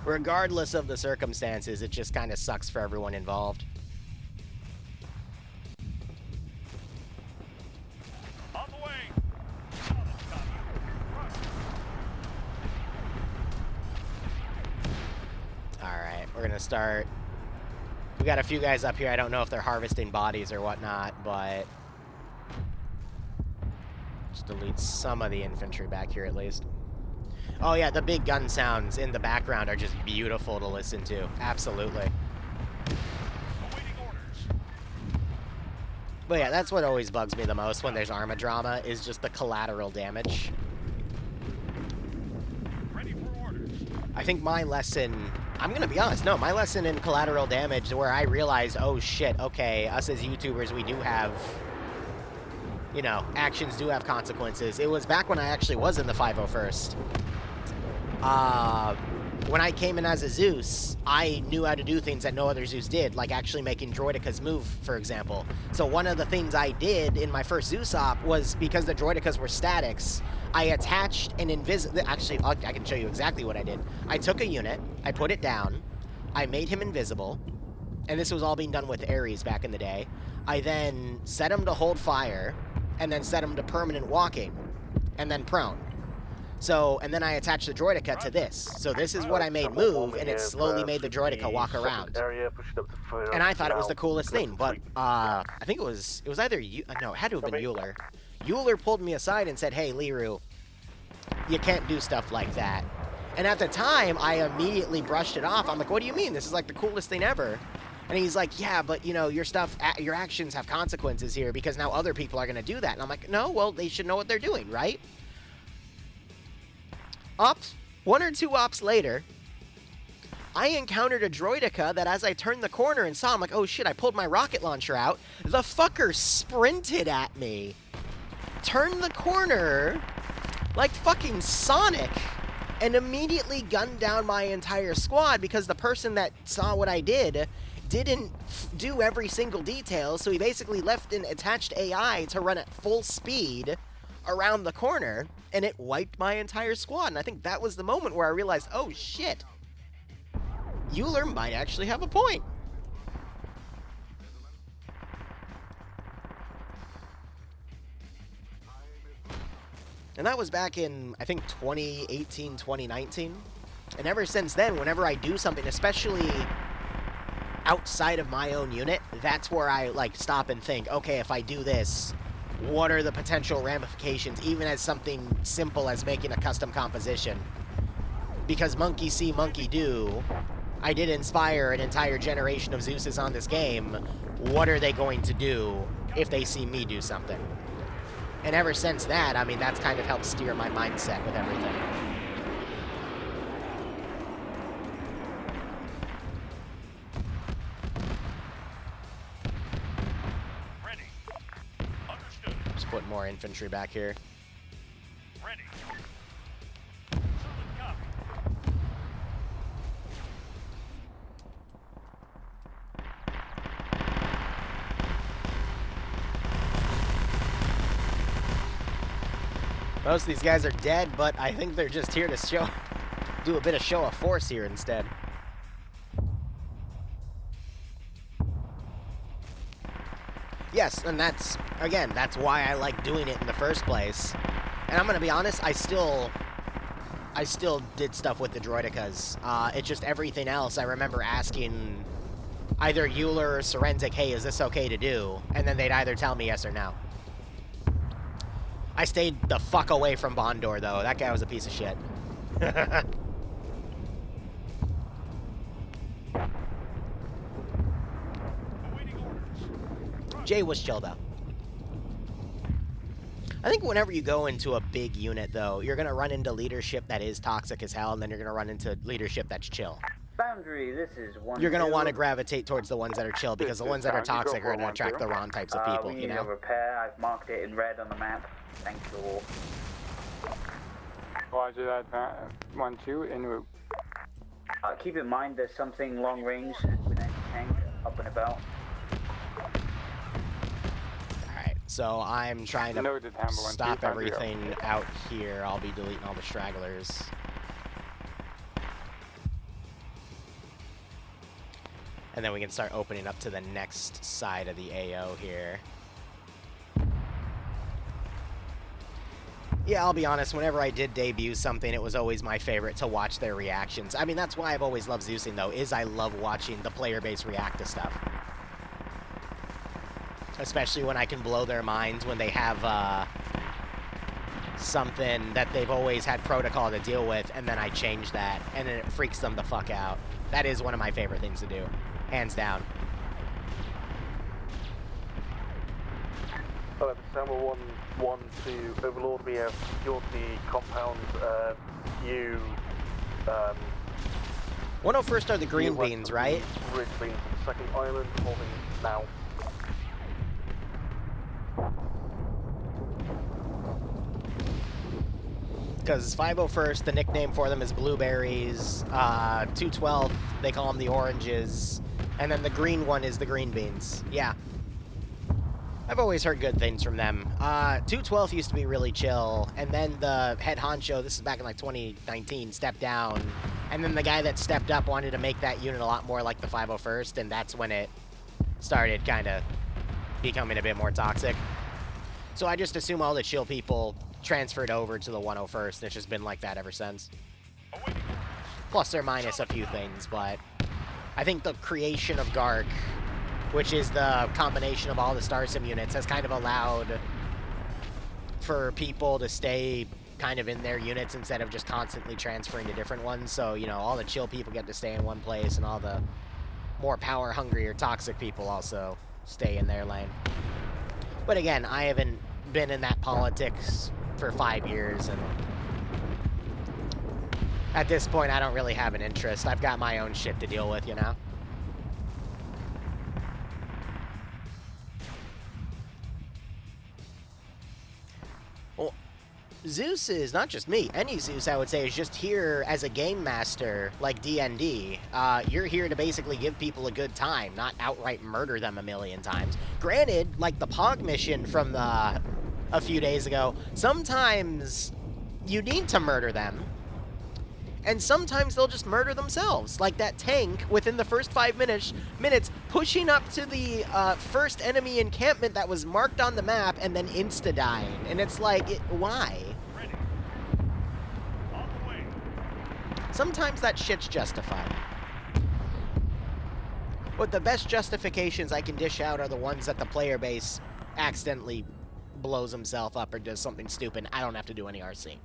Regardless of the circumstances, it just kind of sucks for everyone involved. On the way. Alright, we're gonna start. We got a few guys up here. I don't know if they're harvesting bodies or whatnot, but just delete some of the infantry back here at least. Oh yeah, the big gun sounds in the background are just beautiful to listen to. Absolutely. But yeah, that's what always bugs me the most when there's Arma drama, is just the collateral damage. Ready for orders. I think my lesson, I'm gonna be honest, no, my lesson in collateral damage, where I realized, oh shit, okay, us as YouTubers, we do have, you know, actions do have consequences. It was back when I actually was in the 501st. When I came in as a Zeus, I knew how to do things that no other Zeus did, like actually making droidicas move, for example. So one of the things I did in my first Zeus op was, because the droidicas were statics, I attached an invisible... Actually, I can show you exactly what I did. I took a unit, I put it down, I made him invisible, and this was all being done with Ares back in the day. I then set him to hold fire, and then set him to permanent walking, and then prone. So, and then I attached the droidica to this. So this is what I made move, and it slowly made the droidica walk around. And I thought it was the coolest thing, but I think it was either no, it had to have been Euler. Euler pulled me aside and said, "Hey, Liru, you can't do stuff like that." And at the time, I immediately brushed it off. I'm like, "What do you mean? This is like the coolest thing ever." And he's like, "Yeah, but you know, your stuff, your actions have consequences here because now other people are going to do that." And I'm like, "No, well, they should know what they're doing, right?" Ops, 1 or 2 ops later, I encountered a droidica that as I turned the corner and saw, I'm like, oh shit, I pulled my rocket launcher out. The fucker sprinted at me, turned the corner like fucking Sonic, and immediately gunned down my entire squad because the person that saw what I did didn't do every single detail, so he basically left an attached AI to run at full speed around the corner, and it wiped my entire squad. And I think that was the moment where I realized, oh shit, Euler might actually have a point. And that was back in, I think, 2018, 2019. And ever since then, whenever I do something, especially outside of my own unit, that's where I like stop and think, okay, if I do this, what are the potential ramifications, even as something simple as making a custom composition? Because monkey see, monkey do, I did inspire an entire generation of Zeuses on this game. What are they going to do if they see me do something? And ever since that, I mean, that's kind of helped steer my mindset with everything. Put more infantry back here. Ready. Solid copy. Most of these guys are dead, but I think they're just here to do a bit of show of force here instead. Yes, and that's, again, that's why I like doing it in the first place. And I'm gonna be honest, I still did stuff with the droidicas. It's just everything else, I remember asking either Euler or Serenzic, hey, is this okay to do? And then they'd either tell me yes or no. I stayed the fuck away from Bondor, though. That guy was a piece of shit. Jay was chill, though. I think whenever you go into a big unit, though, you're going to run into leadership that is toxic as hell, and then you're going to run into leadership that's chill. Boundary, this is one. You're going to want to gravitate towards the ones that are chill, because the ones that are toxic are going to attract the wrong types of people, we you need know? a repair. I've marked it in red on the map. Thank you all. Roger that, 1-2, en route. Keep in mind there's something long range with a tank up and about. So I'm trying to Noted, Hammer 1-2, stop time to go. everything out here. I'll be deleting all the stragglers. And then we can start opening up to the next side of the AO here. Yeah, I'll be honest, whenever I did debut something, it was always my favorite to watch their reactions. I mean, that's why I've always loved Zeusing, though, is I love watching the player base react to stuff. Especially when I can blow their minds when they have something that they've always had protocol to deal with, and then I change that, and then it freaks them the fuck out. That is one of my favorite things to do. Hands down. Hello, this is Hammer 1-1 to Overlord. We have secured the compound. You... 101st are the green beans, right? Ridge beans, second island, holding now. Because 501st, the nickname for them is Blueberries. 212, they call them the Oranges. And then the green one is the Green Beans. Yeah. I've always heard good things from them. 212 used to be really chill. And then the head honcho, this is back in like 2019, stepped down. And then the guy that stepped up wanted to make that unit a lot more like the 501st. And that's when it started kind of becoming a bit more toxic. So I just assume all the chill people transferred over to the 101st, and it's just been like that ever since. Plus or minus a few things, but I think the creation of Gark, which is the combination of all the Star Sim units, has kind of allowed for people to stay kind of in their units instead of just constantly transferring to different ones. So, you know, all the chill people get to stay in one place, and all the more power-hungry or toxic people also stay in their lane. But again, I haven't been in that politics for 5 years, and at this point, I don't really have an interest. I've got my own shit to deal with, you know? Well, Zeus is not just me. Any Zeus, I would say, is just here as a game master, like D&D. You're here to basically give people a good time, not outright murder them a million times. Granted, like the Pog mission from a few days ago, sometimes you need to murder them, and sometimes they'll just murder themselves. Like that tank, within the first 5 minutes, pushing up to the first enemy encampment that was marked on the map and then insta-dying. And it's like, why? Sometimes that shit's justified. But the best justifications I can dish out are the ones that the player base accidentally blows himself up or does something stupid. I don't have to do any RC.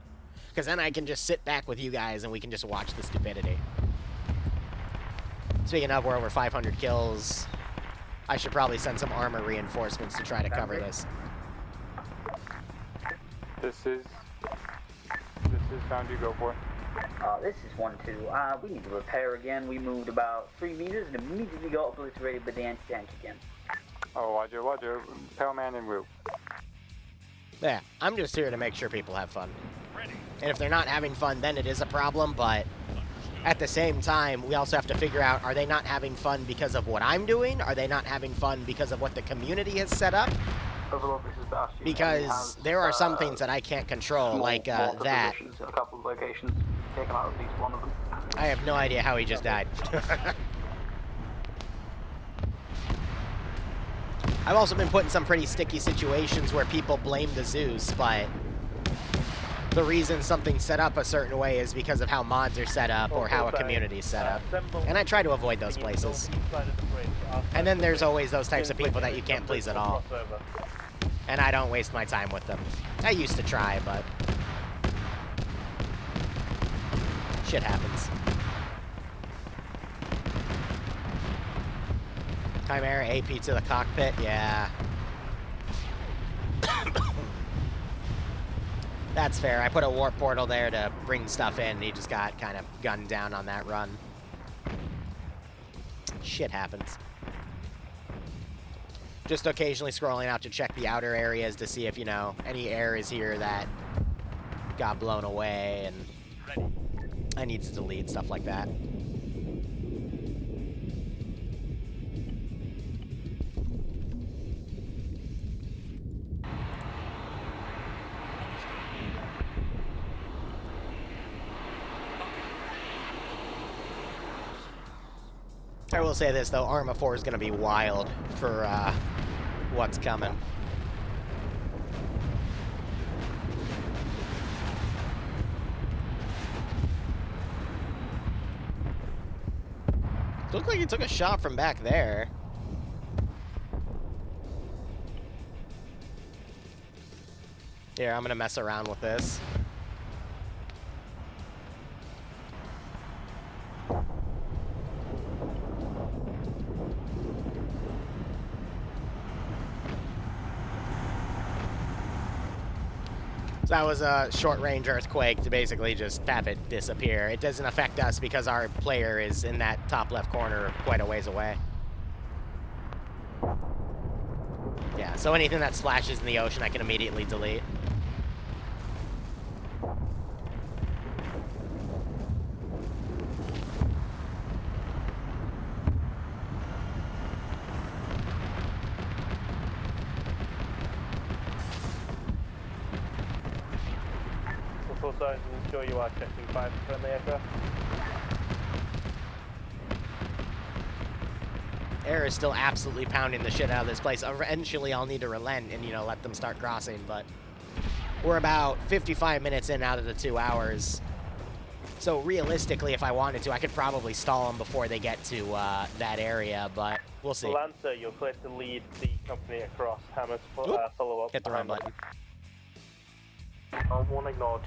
Because then I can just sit back with you guys and we can just watch the stupidity. Speaking of, we're over 500 kills. I should probably send some armor reinforcements to try to cover this. This is Found You, go for it. This is 1-2. We need to repair again. We moved about 3 meters and immediately got obliterated by the anti-tank again. Oh, Roger. Paleman and Roo. Yeah, I'm just here to make sure people have fun. And if they're not having fun, then it is a problem, but at the same time, we also have to figure out, are they not having fun because of what I'm doing? Are they not having fun because of what the community has set up? Overlord, this is Bastion. Because there are some things that I can't control, like that. A couple of locations, taken out at least one of them. I have no idea how he just died. I've also been put in some pretty sticky situations where people blame the Zeus, but the reason something's set up a certain way is because of how mods are set up or how a community is set up. And I try to avoid those places. And then there's always those types of people that you can't please at all. And I don't waste my time with them. I used to try, but shit happens. Chimera AP to the cockpit, yeah. That's fair. I put a warp portal there to bring stuff in. He just got kind of gunned down on that run. Shit happens. Just occasionally scrolling out to check the outer areas to see if, you know, any air is here that got blown away, and I need to delete stuff like that. I will say this, though. Arma 4 is going to be wild for what's coming. Looked like he took a shot from back there. Here, I'm going to mess around with this. So that was a short-range earthquake to basically just have it disappear. It doesn't affect us because our player is in that top left corner quite a ways away. Yeah, so anything that splashes in the ocean I can immediately delete. Ensure you are checking fire from the aircraft. Air is still absolutely pounding the shit out of this place. Eventually, I'll need to relent and, you know, let them start crossing, but we're about 55 minutes in out of the 2 hours. So realistically, if I wanted to, I could probably stall them before they get to that area, but we'll see. Lancer, you're clear to lead the company across. Hammer to follow up. Hit the run button. One acknowledged.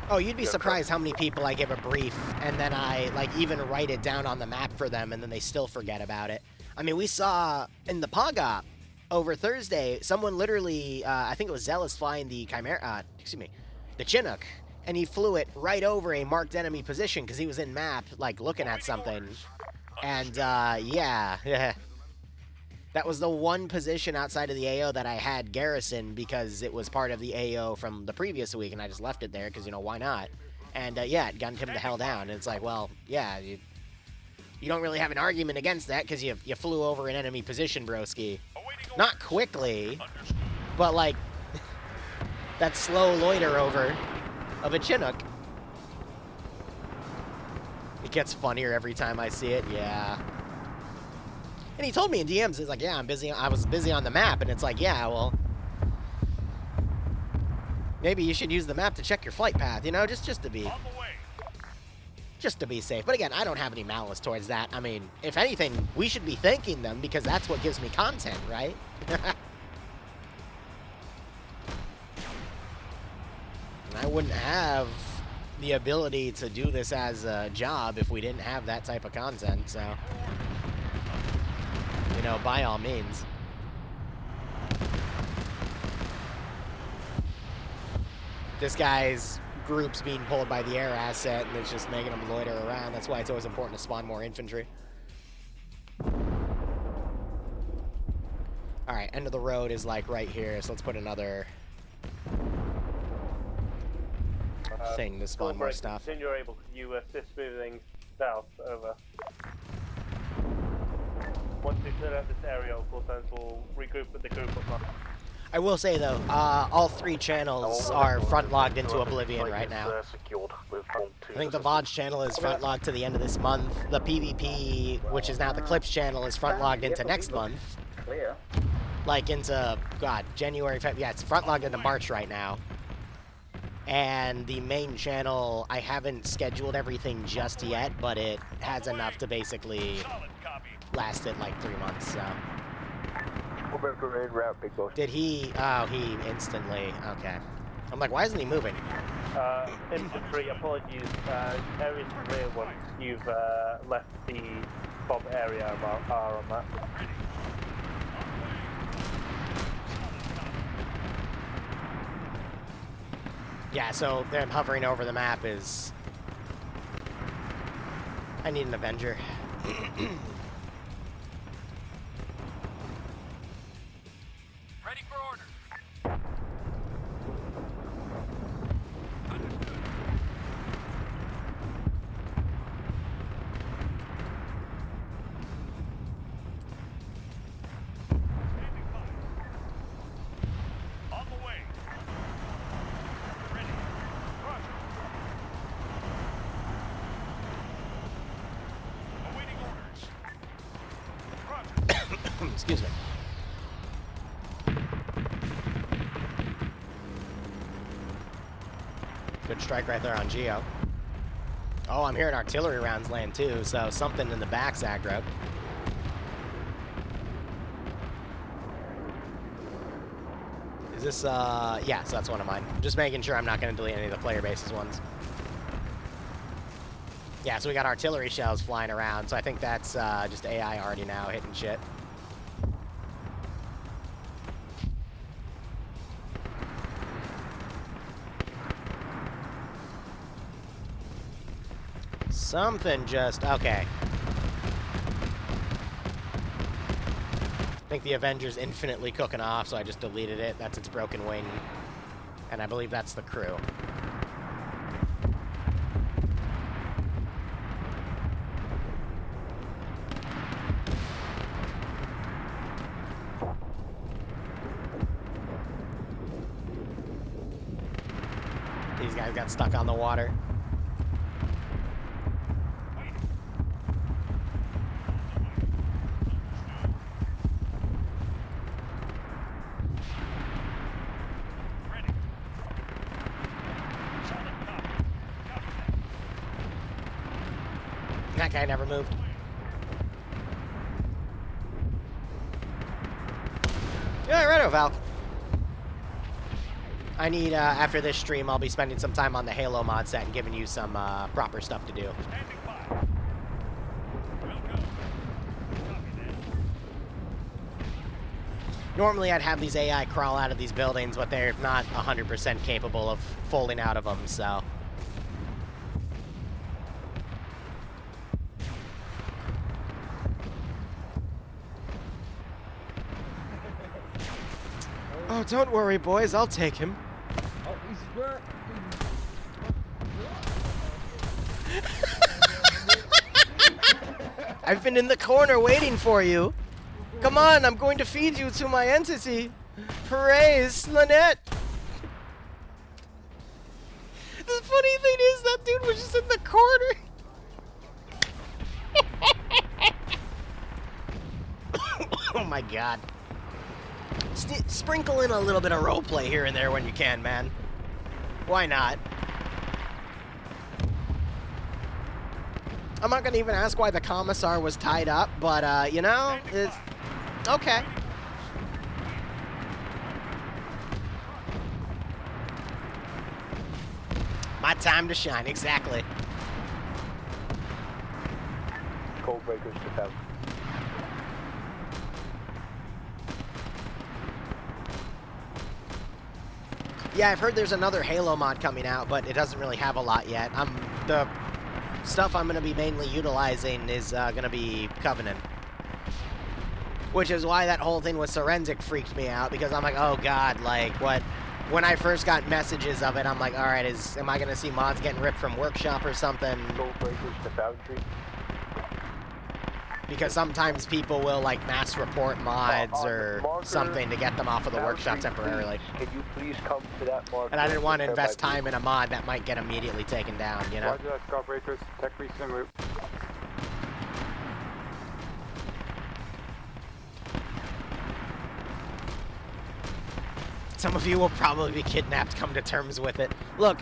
Oh, you'd be surprised how many people I give a brief and then I, like, even write it down on the map for them and then they still forget about it. I mean, we saw in the Paga over Thursday, someone literally, I think it was Zealous flying the the Chinook, and he flew it right over a marked enemy position because he was in map, like, looking at something. And, yeah. That was the one position outside of the AO that I had garrison because it was part of the AO from the previous week, and I just left it there because, you know, why not? And, yeah, it gunned him the hell down. And it's like, well, yeah, you don't really have an argument against that because you flew over an enemy position, broski. Not quickly, but, like, that slow loiter over of a Chinook. It gets funnier every time I see it, yeah. And he told me in DMs, he's like, yeah, I was busy on the map. And it's like, yeah, well, maybe you should use the map to check your flight path, you know, just to be safe. But again, I don't have any malice towards that. I mean, if anything, we should be thanking them because that's what gives me content, right? I wouldn't have the ability to do this as a job if we didn't have that type of content, so, you know, by all means. This guy's group's being pulled by the air asset, and it's just making them loiter around. That's why it's always important to spawn more infantry. Alright, end of the road is, like, right here, so let's put another thing to spawn more stuff. Then you're able to assist moving south, over. Once we clear out this area, of course, we'll regroup with the group of. I will say though, all three channels are front logged into Oblivion right now. I think the VODS channel is front logged to the end of this month. The PvP, which is now the Clips channel, is front logged into next month. Like into, God, January, February. Yeah, it's front logged into March right now. And the main channel, I haven't scheduled everything just yet, but it has enough to basically last it like 3 months, so. Did he? Oh, he instantly. Okay. I'm like, why isn't he moving? Infantry, apologies. Areas clear once you've left the bomb area of our on that. Yeah, so them hovering over the map is. I need an Avenger. Ready for order. Standing by. On the way. Ready. Roger. Excuse me. Good strike right there on Geo. Oh, I'm hearing artillery rounds land too, so something in the back's aggro. Is this, yeah, so that's one of mine. Just making sure I'm not going to delete any of the player bases ones. Yeah, so we got artillery shells flying around, so I think that's just AI already now hitting shit. Something just... okay. I think the Avenger's infinitely cooking off, so I just deleted it. That's its broken wing. And I believe that's the crew. These guys got stuck on the water. That guy never moved. Yeah, righto, Val. I need, after this stream, I'll be spending some time on the Halo mod set and giving you some proper stuff to do. Normally I'd have these AI crawl out of these buildings, but they're not 100% capable of falling out of them, so... Oh, don't worry, boys. I'll take him. Oh, he's where? I've been in the corner waiting for you. Come on, I'm going to feed you to my entity. Praise Lynette. The funny thing is, that dude was just in the corner. Oh my god. Sprinkle in a little bit of roleplay here and there when you can, man. Why not? I'm not gonna even ask why the commissar was tied up, but, you know, it's... okay. My time to shine, exactly. Cold breakers to them. Yeah, I've heard there's another Halo mod coming out, but it doesn't really have a lot yet. The stuff I'm going to be mainly utilizing is going to be Covenant. Which is why that whole thing with Forensic freaked me out, because I'm like, oh god, like, what? When I first got messages of it, I'm like, alright, am I going to see mods getting ripped from Workshop or something? Cold breakers to Foundry. Because sometimes people will, like, mass report mods or something to get them off of the workshop temporarily. Can you please come to that marker? And I didn't want to invest time in a mod that might get immediately taken down, you know? Roger that, Scout Breakers. Tech reach en route. Some of you will probably be kidnapped, come to terms with it. Look,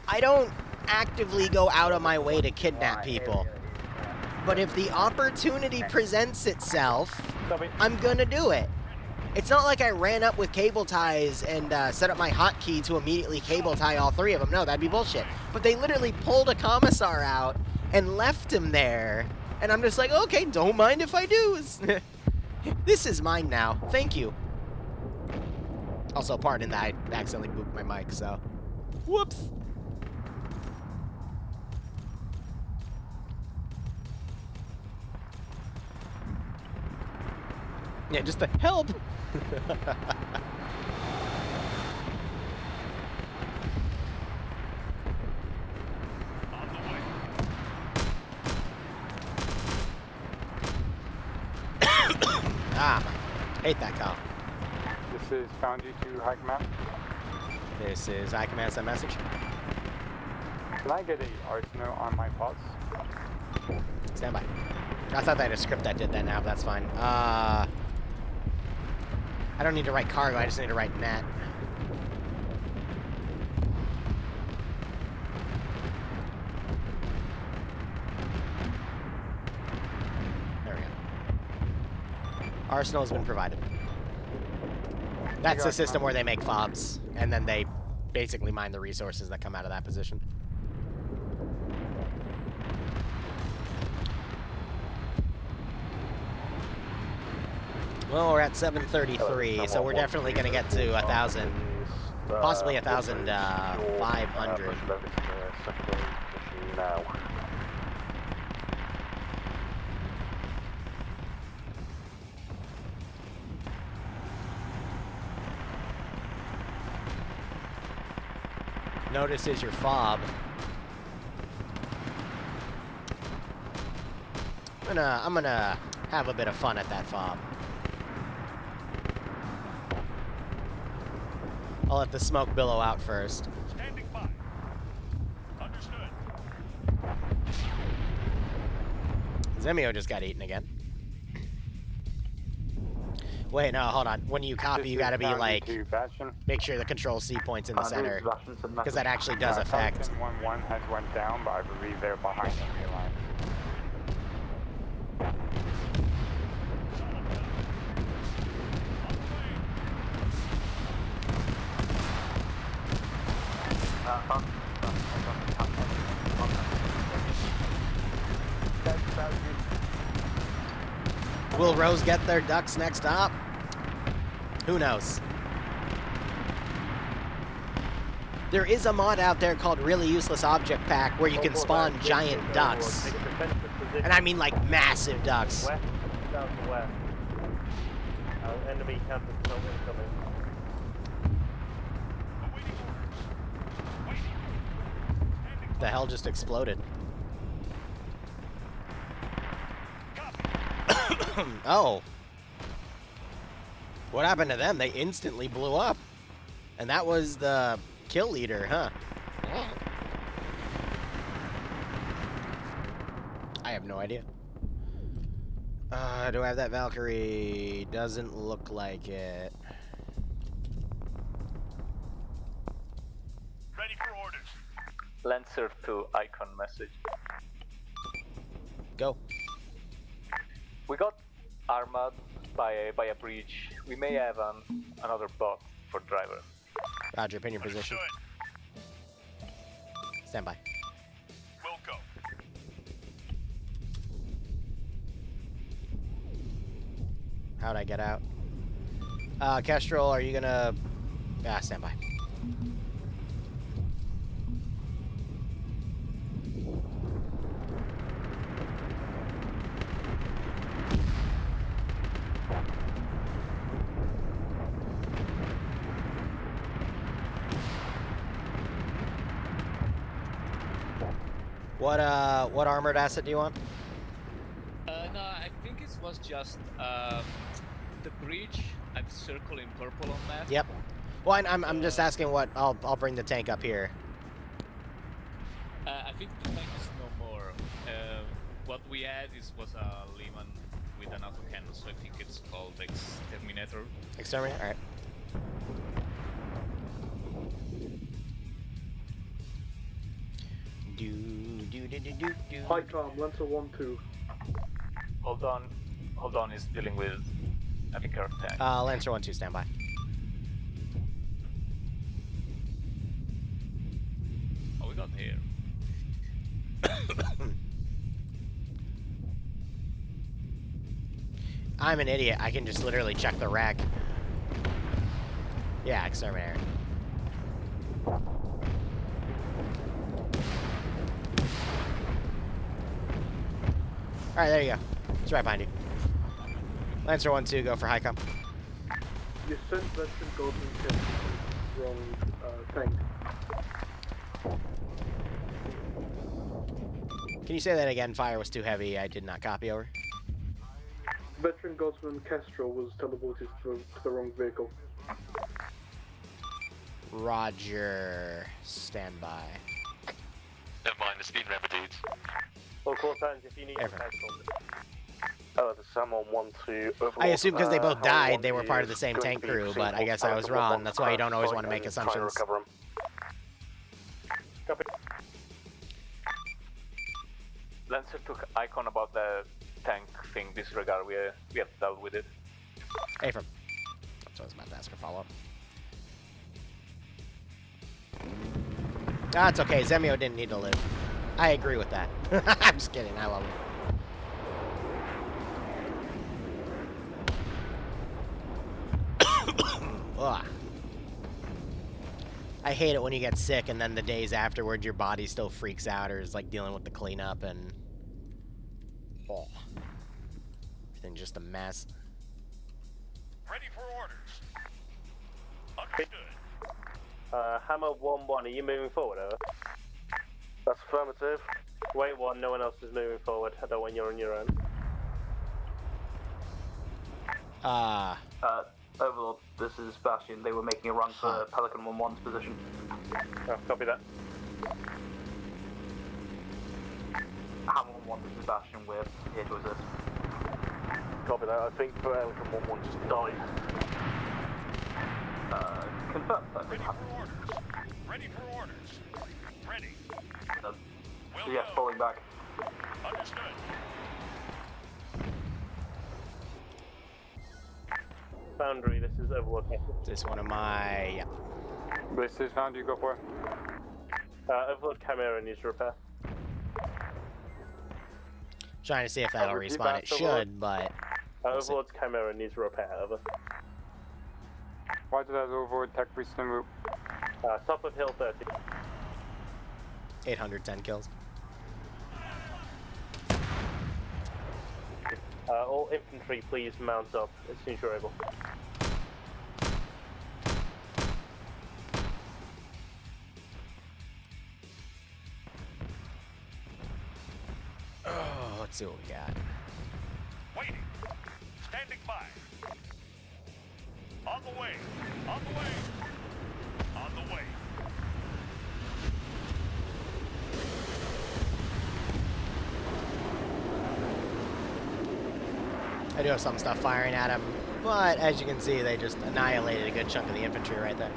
I don't actively go out of my way to kidnap people. But if the opportunity presents itself, I'm gonna do it. It's not like I ran up with cable ties and set up my hotkey to immediately cable tie all three of them. No, that'd be bullshit. But they literally pulled a commissar out and left him there. And I'm just like, okay, don't mind if I do. This is mine now. Thank you. Also, pardon that I accidentally moved my mic, so... whoops. Yeah, just the help. Ah, hate that call. This is Foundry to High Command. This is High Command, send message. Can I get a arsenal on my pods? Stand by. I thought they had a script that did that now, but that's fine. I don't need to write cargo, I just need to write net. There we go. Arsenal has been provided. That's the system where they make FOBs, and then they basically mine the resources that come out of that position. Well, we're at 733, so we're definitely going to get to 1,000, possibly 1,500. Now. Notice is your fob. I'm gonna have a bit of fun at that fob. I'll let the smoke billow out first. Standing by. Understood. Zemio just got eaten again. Wait, no, hold on. When you copy, you gotta be like, make sure the control C point's in the center, because that actually does affect. 1-1 has went down, but I believe they're behind enemy lines. Will Rose get their ducks next stop? Who knows? There is a mod out there called Really Useless Object Pack where you can spawn giant ducks. And I mean like massive ducks. West, south to west. Enemy campus not incoming. The hell just exploded? Oh. What happened to them? They instantly blew up. And that was the kill leader, huh? I have no idea. Do I have that Valkyrie? Doesn't look like it. Ready for orders. Lancer to icon message. Go. We got armored by a breach. We may have another bot for driver. Roger, pin your position. Stand by. Will go. How'd I get out? Kestrel, are you gonna... Ah, stand by. What armored asset do you want? No, I think it was just the breach. I'm circling purple on that. Yep. Well, I'm just asking what I'll bring the tank up here. I think the tank is no more. What we had was a Lehman with an autocannon, so I think it's called Exterminator. Exterminator. All right. High calm, Lancer 1-2. Hold on, he's dealing with a bigger tank. Lancer 1-2, stand by. Oh, we got here. I'm an idiot. I can just literally check the rack. Yeah, Exterminator. Alright, there you go. It's right behind you. Lancer 1-2, go for high comp. You sent Western Goldman to wrong tank. Can you say that again? Fire was too heavy. I did not copy over. Veteran Godsman Kestrel was teleported to the wrong vehicle. Roger. Stand by. Never mind, it's been remedied. Well, close hands if you need Ever. to The Salmon 1-2 Overlord. I assume because they both Hammer died, 1 they were part of the is same going tank to be crew, but I proceeding guess I was Pelican wrong. 1-1's That's why you don't always site want to make and trying assumptions. recover him. Copy. Lancer took icon about the tank thing. Disregard. We have dealt with it. Ephraim. That's what I was about to ask for follow-up. That's okay. Zemio didn't need to live. I agree with that. I'm just kidding. I love him. Ugh. I hate it when you get sick and then the days afterward your body still freaks out or is like dealing with the cleanup and... Oh. Everything's just a mess. Ready for orders. Understood. Hammer 1-1, are you moving forward, over? That's affirmative. Wait 1, no one else is moving forward. I don't want you're on your own. Overlord, this is Bastion. They were making a run for Pelican 1-1's position. Oh, copy that. Hammer 1-1, this is Bastion. We're here to assist. Copy that. I think Pelican 1-1 just died. Confirm. That didn't happen. Ready for orders. Ready. Yes, falling back. Understood. Foundry, this is Overlord. This one of my... Yeah. This is Foundry, go for it. Overlord Chimera needs repair. Trying to see if that'll respawn. It should, but... Overlord's Chimera needs repair, over. Why did that Overlord tech reach the route? Top of hill 30. 810 kills. All infantry, please mount up as soon as you're able. Oh, let's see what we got. Waiting. Standing by. On the way. On the way. On the way. I do have some stuff firing at him, but as you can see, they just annihilated a good chunk of the infantry right there.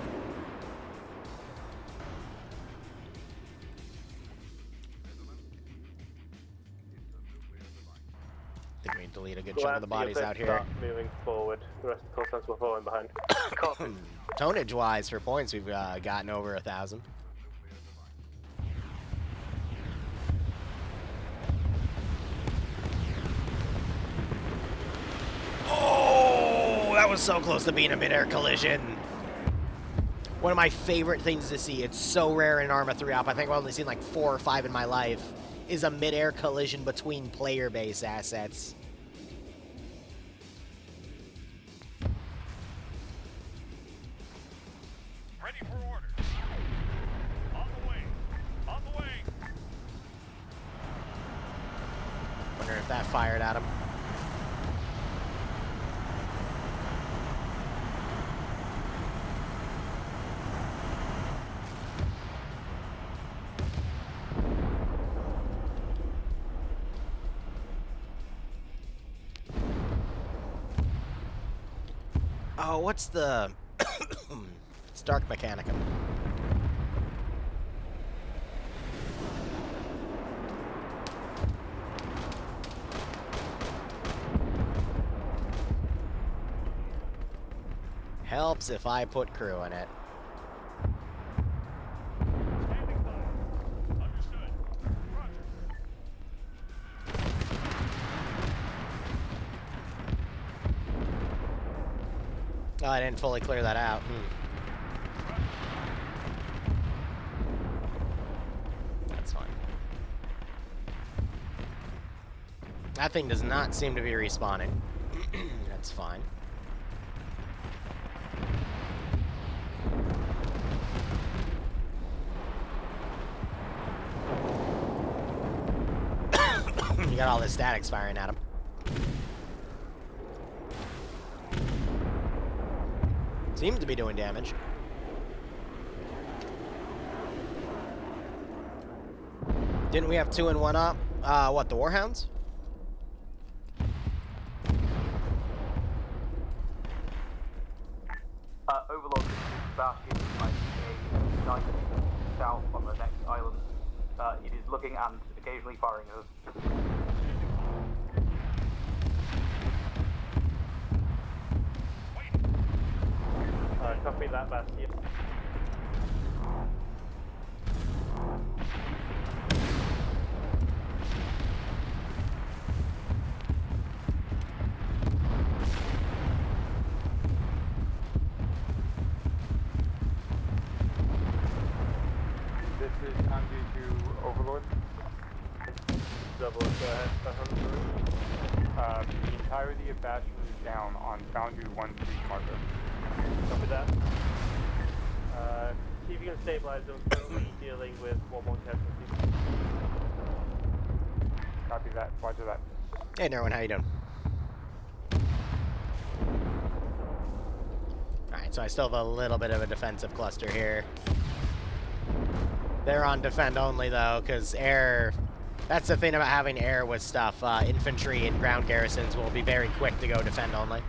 I think we delete a good chunk of the bodies out here. Moving forward, the rest of the call center will fall in behind. Tonnage-wise, for points, we've gotten over 1,000. Oh, that was so close to being a mid-air collision. One of my favorite things to see, it's so rare in Arma 3-op, I think I've only seen like 4 or 5 in my life, is a mid-air collision between player base assets. Ready for orders. On the way. On the way. Wonder if that fired at him. Oh, what's the... It's Dark Mechanicum. Helps if I put crew in it. Standing by. Understood. Roger. Oh, I didn't fully clear that out. That's fine. That thing does not seem to be respawning. That's fine. You got all this statics firing at him. Seems to be doing damage. Didn't we have 2 and 1 up? What, the Warhounds? nice south on the next island. It is looking and occasionally firing at us. Copy that, Bastion. This is Andy to Overlord. Double, go ahead. The entirety of Bastion is down on Foundry 1-3 marker. Copy that. See if you can stabilize them. Currently dealing with one more casualty. Copy that. Roger that. Hey, Nerwin, how you doing? Alright, so I still have a little bit of a defensive cluster here. They're on defend only, though, because air... That's the thing about having air with stuff. Infantry and ground garrisons will be very quick to go defend only.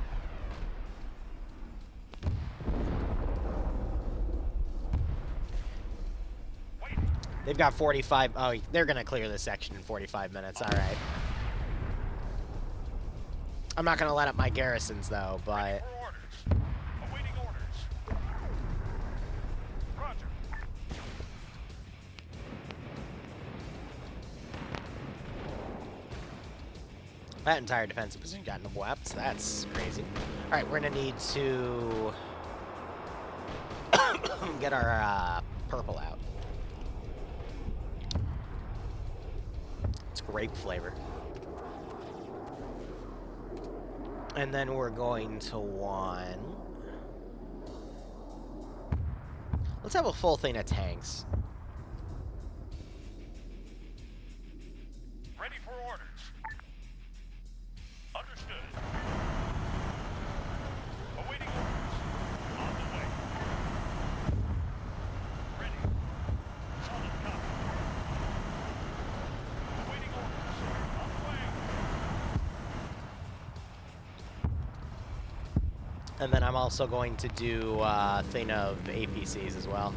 They've got 45... Oh, they're going to clear this section in 45 minutes. All right. I'm not going to let up my garrisons, though, but... Awaiting orders. Roger. That entire defensive position got no weapons. That's crazy. All right, we're going to need to... get our purple out. It's grape flavor. And then we're going to want... Let's have a full thing of tanks. Ready for orders. Understood. Awaiting orders. On the way. Ready. Solid copy. Awaiting orders. On the way. And then I'm also going to do a thing of APCs as well.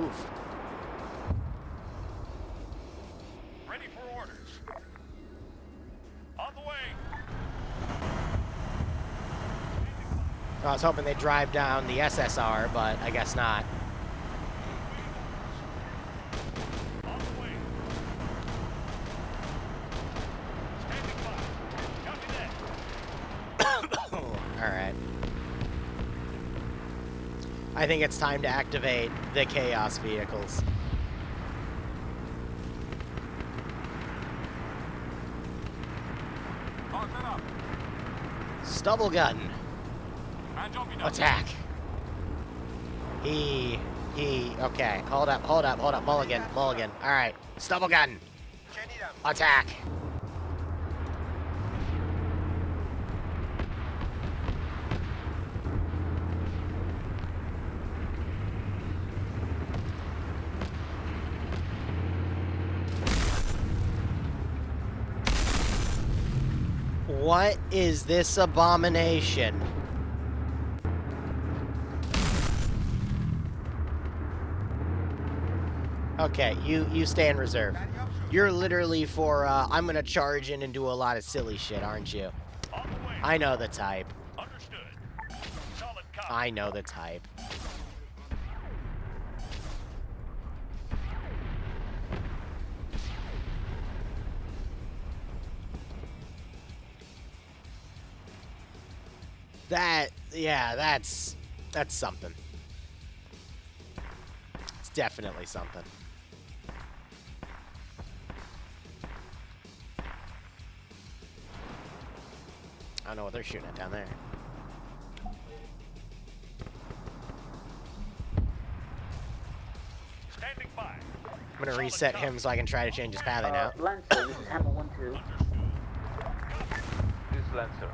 Oof. Ready for orders. On the way. I was hoping they'd drive down the SSR, but I guess not. On the way. Standing by. Copy that. Alright. I think it's time to activate the Chaos vehicles. Mark that up. Stubble gun. Man, don't be done. Attack. Okay. Hold up. Mulligan. Alright. Stubble gun. Attack. What is this abomination? Okay, you stay in reserve. You're literally for, I'm gonna charge in and do a lot of silly shit, aren't you? I know the type. Understood. Solid copy. I know the type. That's something. It's definitely something. I don't know what they're shooting at down there. Standing by. I'm gonna reset him so I can try to change his pathing out. Lancer, this is Hammer 1-2. This is Lancer.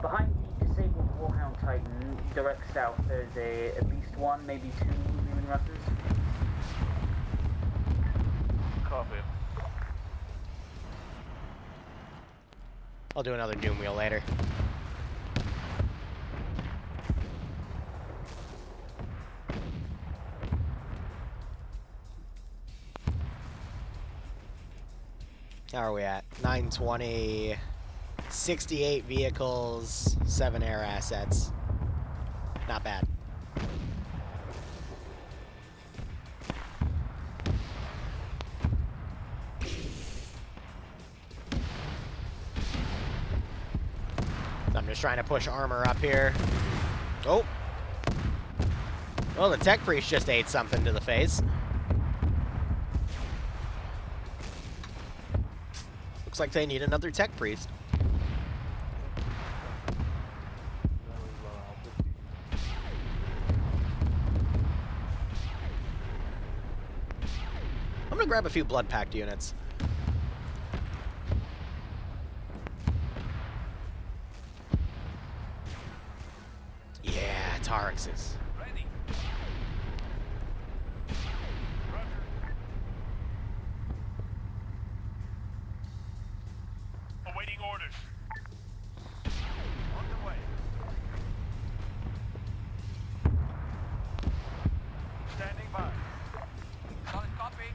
Behind the disabled Warhound Titan, direct south, there's a Beast 1, maybe 2 Lumen Rutters. Copy. I'll do another Doom Wheel later. How are we at? 920, 68 vehicles, 7 air assets. Not bad. I'm just trying to push armor up here. Oh. Well, the tech priest just ate something to the face. Looks like they need another tech priest. I'm gonna grab a few blood pact units. Yeah, Taurexes. Ready. Roger. Awaiting orders. On the way. Standing by. Solid copy.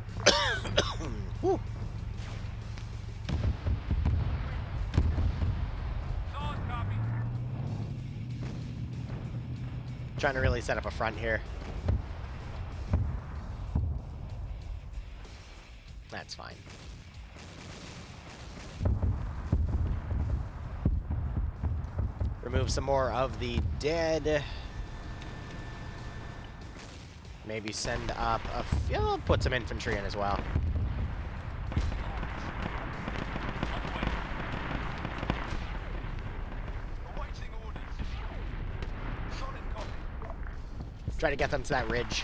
Whew. Solid copy. Trying to really set up a front here. That's fine. Remove some more of the dead. Maybe send up a I'll put some infantry in as well. Awaiting orders. Solid copy. Try to get them to that ridge.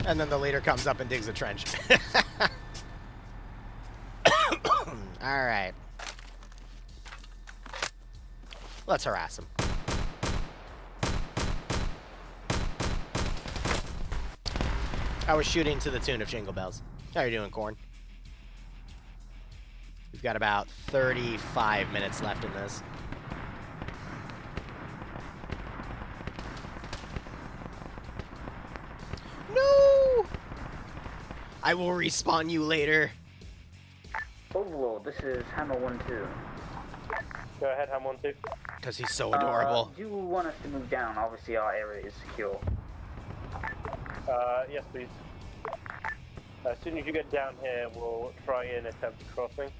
And then the leader comes up and digs a trench. All right. Let's harass him. I was shooting to the tune of Jingle Bells. How are you doing, Corn? We've got about 35 minutes left in this. No! I will respawn you later. Overlord, this is Hammer 1-2. Go ahead, Ham 1-2. Because he's so adorable. Do you want us to move down? Obviously, our area is secure. Yes, please. As soon as you get down here, we'll try and attempt crossing.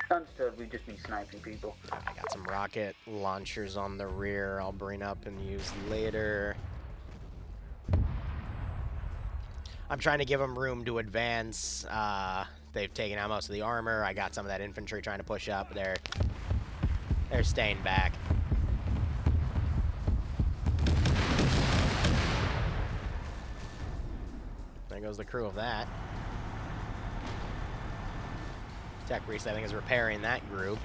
Understood, we've just been sniping people. I got some rocket launchers on the rear I'll bring up and use later. I'm trying to give them room to advance. They've taken out most of the armor. I got some of that infantry trying to push up. They're staying back. There goes the crew of that. Tech Priest, I think, is repairing that group.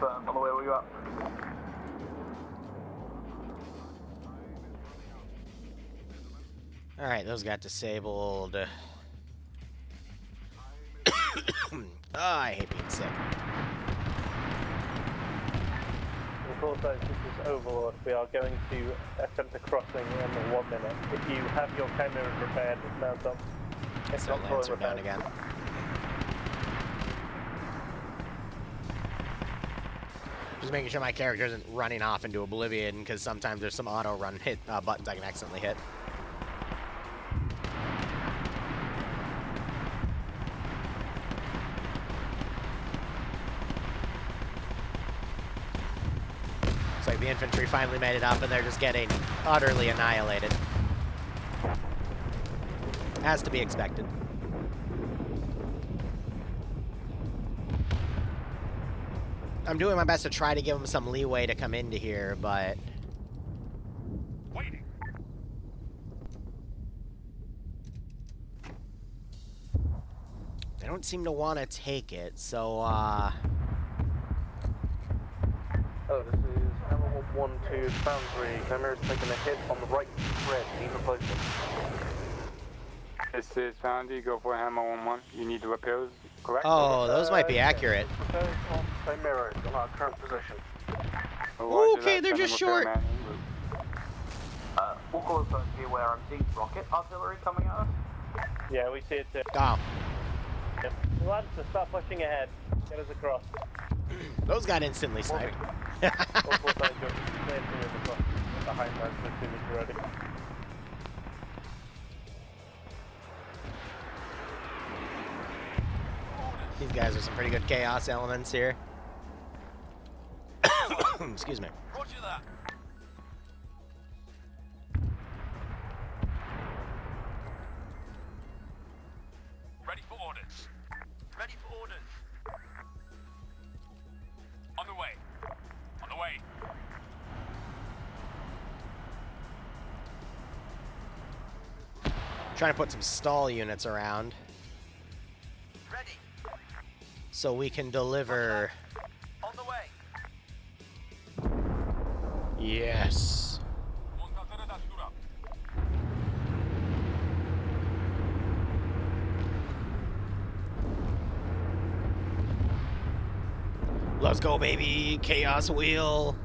confirmed. On the way, where you at? Alright, those got disabled. Oh, I hate being sick. Also, this is Overlord. We are going to attempt a crossing in 1 minute. If you have your cameras repaired, mount them. If So not, lands fully are down repaired. again. Just making sure my character isn't running off into oblivion, because sometimes there's some auto run hit buttons I can accidentally hit. Looks like the infantry finally made it up, and they're just getting utterly annihilated. As to be expected. I'm doing my best to try to give them some leeway to come into here, but... Waiting. they don't seem to want to take it, so, Oh, this is Hammer 112 Foundry. Hammer is taking a hit on the right thread. Need replacement. This is Foundry. Go for Hammer 1-1. You need the repairs, correct? Oh, those might be accurate. Repairs on Chimera on our current position. Okay, they're just short. We'll call it first here where I'm seeing rocket artillery coming at us. Yeah, we see it too. Oh. Yep. Lads, to start pushing ahead. Get us across. Those got instantly sniped. All 4 sides go clear through across the high marks as soon as you're ready. These guys are some pretty good chaos elements here. Excuse me. Roger that. Ready for orders. Ready for orders. On the way. On the way. Trying to put some stall units around. Ready. So we can deliver. On the way. Yes. Let's go, baby. Chaos wheel.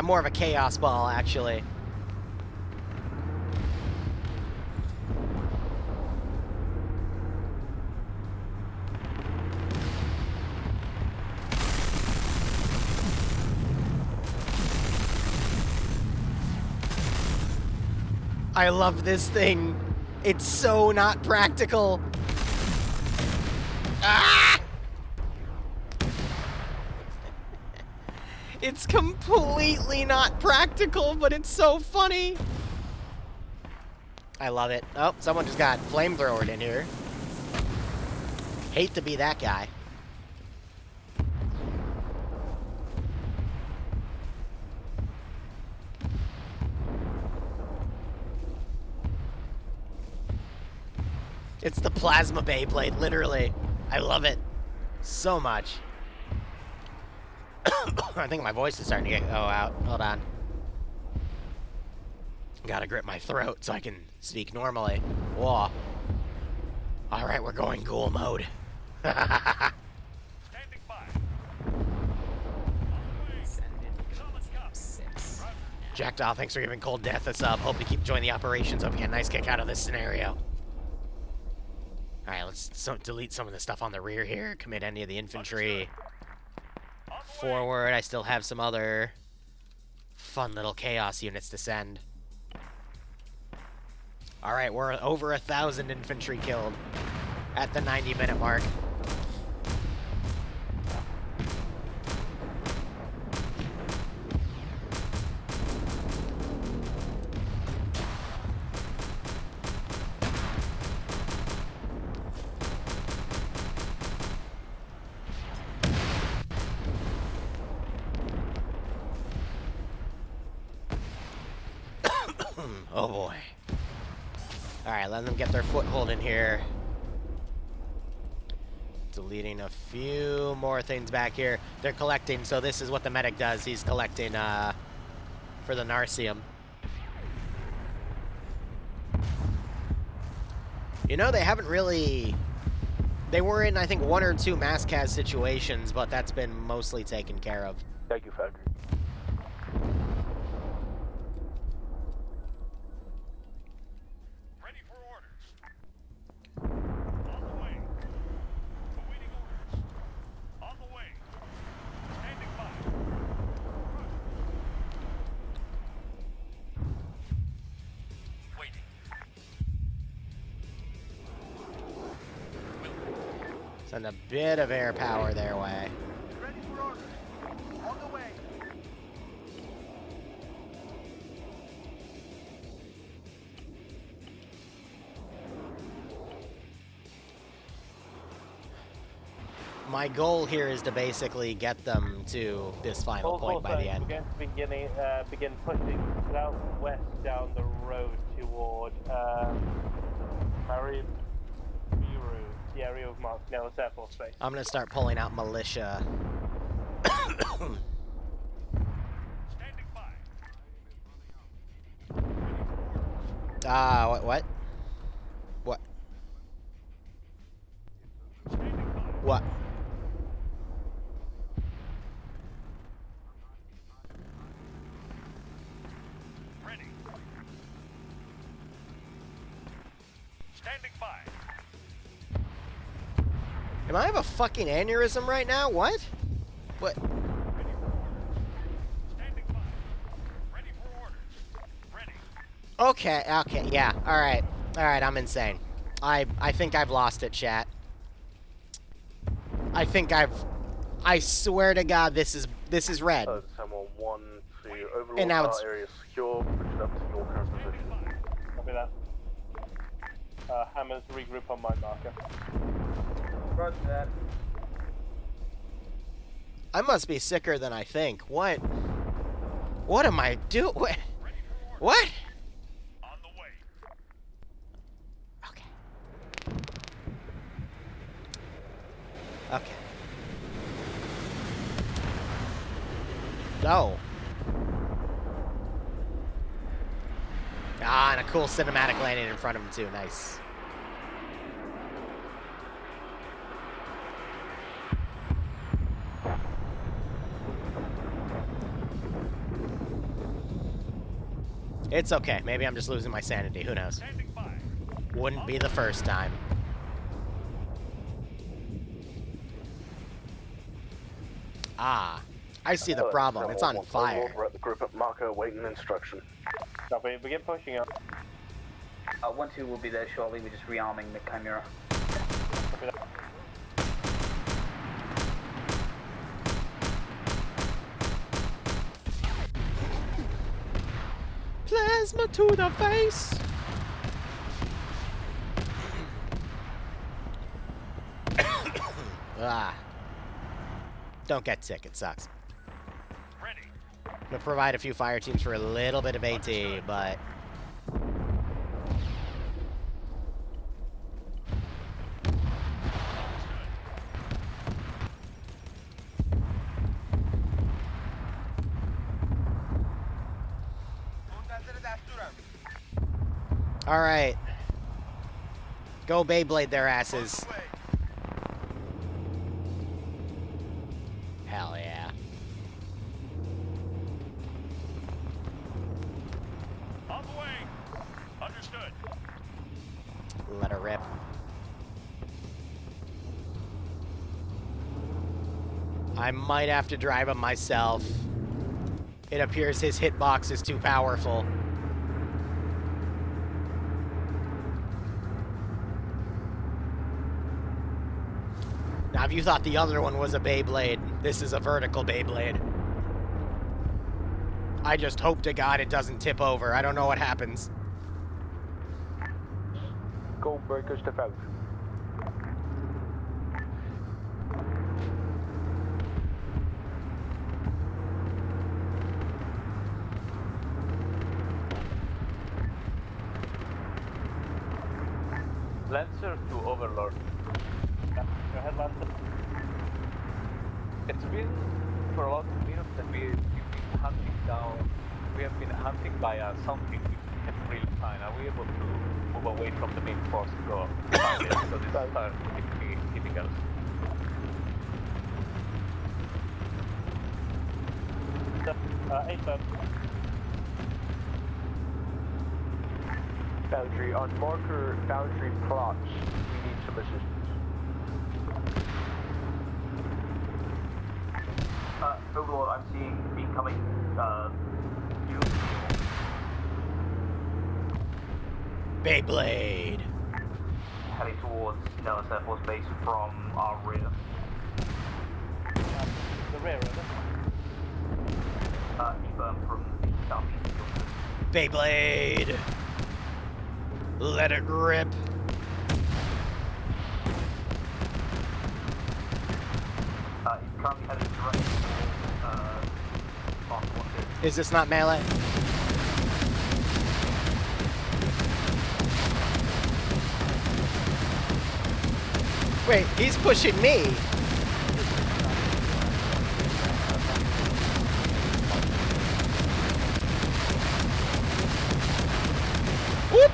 More of a chaos ball, actually. I love this thing. It's so not practical. Ah! It's completely not practical, but it's so funny. I love it. Oh, someone just got flamethrowered in here. Hate to be that guy. It's the plasma Beyblade, literally. I love it so much. I think my voice is starting to go out. Hold on. Gotta grip my throat so I can speak normally. Whoa. Alright, we're going ghoul mode. Standing by. Jackdaw, thanks for giving Cold Death a sub. Hope to keep enjoying the operations. Hope you get a nice kick out of this scenario. Alright, let's delete some of the stuff on the rear here. Commit any of the infantry. Forward, I still have some other fun little chaos units to send. Alright, we're over 1,000 infantry killed at the 90-minute mark. Oh boy. Alright, let them get their foothold in here. deleting a few more things back here. They're collecting, so this is what the medic does. He's collecting for the Narcium. You know, they haven't really... They were in, I think, 1 or 2 mass cas situations, but that's been mostly taken care of. Thank you, Falcon. Ready for orders. On the way. Awaiting orders. On the way. Standing by. Waiting. Send a bit of air power their way. Ready for orders. On the way. My goal here is to basically get them to this final point by the end. We're going to begin pushing southwest down the road toward Liru, the area of Mark Nellis Air Force Base. I'm gonna start pulling out militia. Standing by. What? What? Standing by. What? Ready. Standing by. Am I have a fucking aneurysm right now? What? What? Standing by. Ready for orders. Ready. Okay, yeah, alright. Alright, I'm insane. I think I've lost it, chat. I swear to God, this is red. Someone 1 to overlord. And now it's... area is secure. Push it up to your current position. Copy that. Hammers, regroup on my marker. Roger that. I must be sicker than I think. What? What am I doing? What? On the way. Okay. Okay. No. Ah, and a cool cinematic landing in front of him too. Nice. It's okay. Maybe I'm just losing my sanity. Who knows? Standing by. Wouldn't be the first time. Ah, I see the problem. It's on fire. We're at the group at marker, waiting instruction. Copy, begin pushing up. 1-2 will be there shortly. We're just rearming the Chimera. Copy that. Plasma to the face. Ah. Don't get sick, it sucks. Ready. I'm gonna provide a few fire teams for a little bit of AT, but... Alright. Go Beyblade their asses. Hell yeah. On the way. Understood. Let her rip. I might have to drive him myself. It appears his hitbox is too powerful. Now, if you thought the other one was a Beyblade, this is a vertical Beyblade. I just hope to God it doesn't tip over. I don't know what happens. Go breakers step out. Lancer to Overlord. Go ahead, Lantern. It's been for a lot of minutes that we've been hunting down. We have been hunting by something we can't really find. Are we able to move away from the main force and go find it? Because it's starting to be hitting us. Boundary on marker boundary plots. We need some assistance. Overlord, I'm seeing incoming Beyblade. heading towards Nellis Air Force Base from our rear. The rear, is it? From the southeast. Beyblade. Let it rip. He's currently headed directly towards Is this not melee? Wait, he's pushing me. Whoop.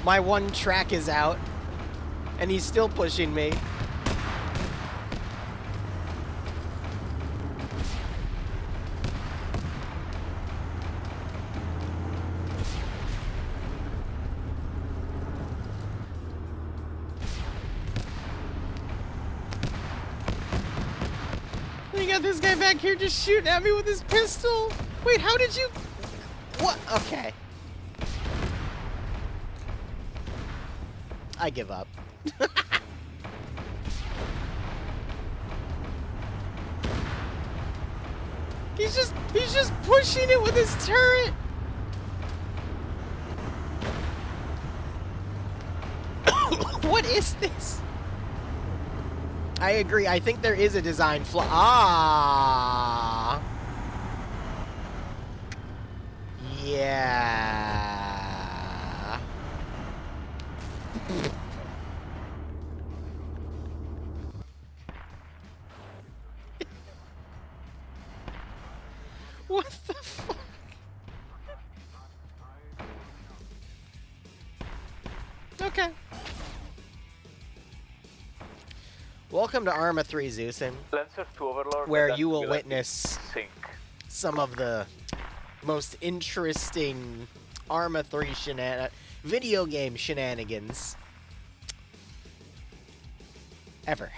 My one track is out, and he's still pushing me. You got this guy back here just shooting at me with his pistol. Wait, how did you... What? Okay. I give up. He's just pushing it with his turret. What is this? I agree. I think there is a design flaw. Ah. Yeah. What the fuck? Okay. Welcome to Arma 3, Zeusin, Lancer to Overlord, where and you then will we'll witness sync. some of the most interesting Arma 3 video game shenanigans ever.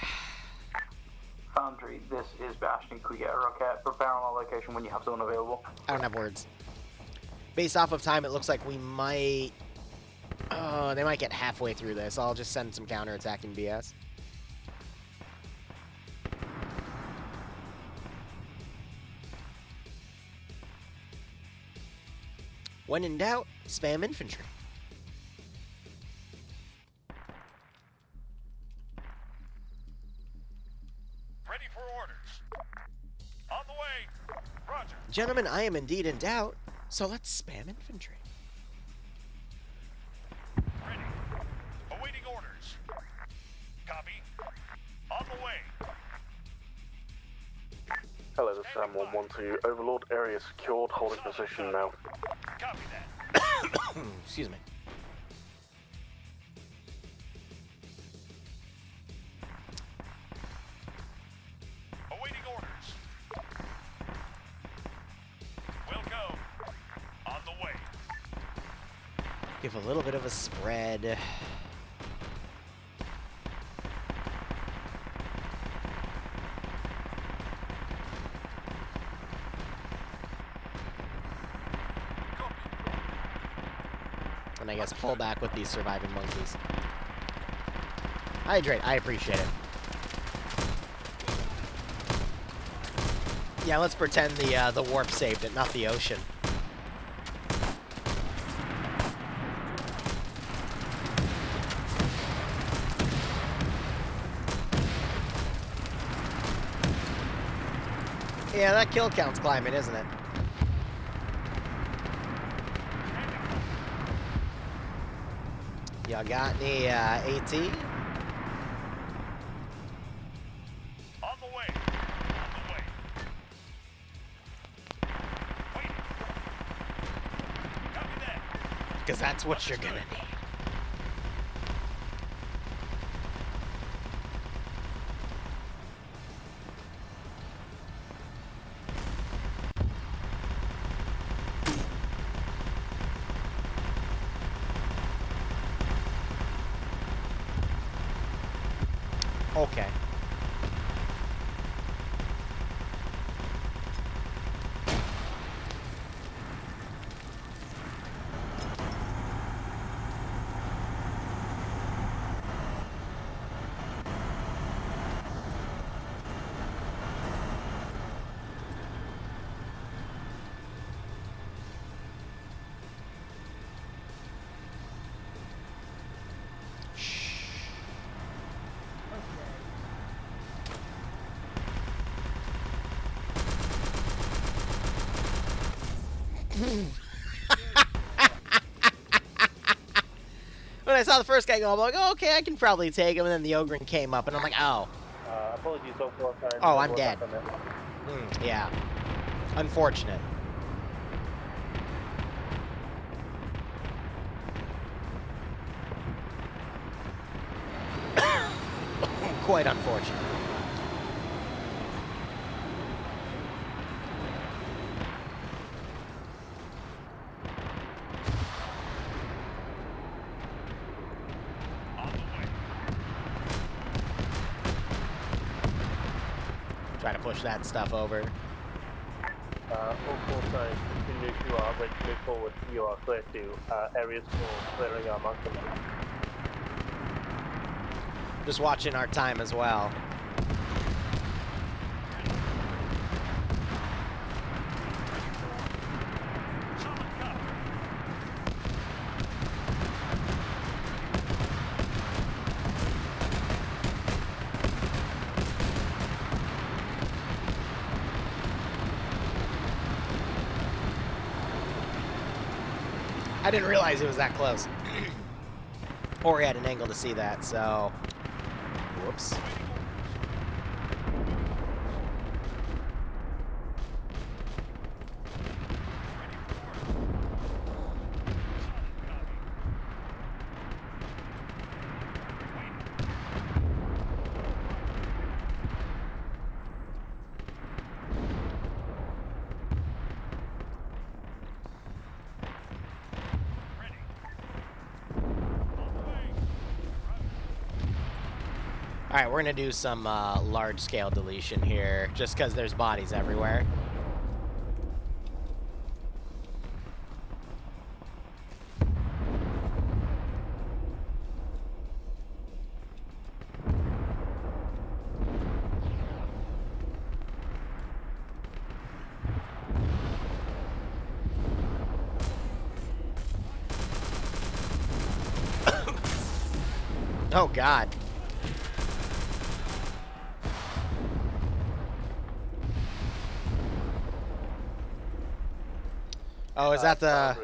Foundry, this is Bastion. Could we get a rocket? Prepare on our location when you have someone available. I don't have words. Based off of time, it looks like we might... Oh, they might get halfway through this. I'll just send some counterattacking BS. When in doubt, spam infantry. Ready for orders. On the way. Roger. Gentlemen, I am indeed in doubt, so let's spam infantry. Ready. Awaiting orders. Copy. On the way. Hello, this is Sam 112. Overlord area secured, holding position now. Copy that. Excuse me. Awaiting orders. Will go. On the way. Give a little bit of a spread. And I guess pull back with these surviving monkeys. Hydrate, I appreciate it. Yeah, let's pretend the warp saved it, not the ocean. Yeah, that kill count's climbing, isn't it? Y'all got any AT? On the way. On the way. Wait. Copy that. Because that's what you're gonna need. Okay. When I saw the first guy go, I'm like, oh, okay, I can probably take him. And then the Ogren came up, and I'm like, oh. Apologies, overall time. Oh, I'm dead. Yeah. Unfortunate. Quite unfortunate. Try to push that stuff over. Overall time, continue to ready to move forward. You are clear to areas for clearing our marker. Just watching our time as well. I didn't realize it was that close. Or he had an angle to see that, so... Whoops. Alright, we're gonna do some large-scale deletion here, just because there's bodies everywhere. Oh, God. Oh, is that the...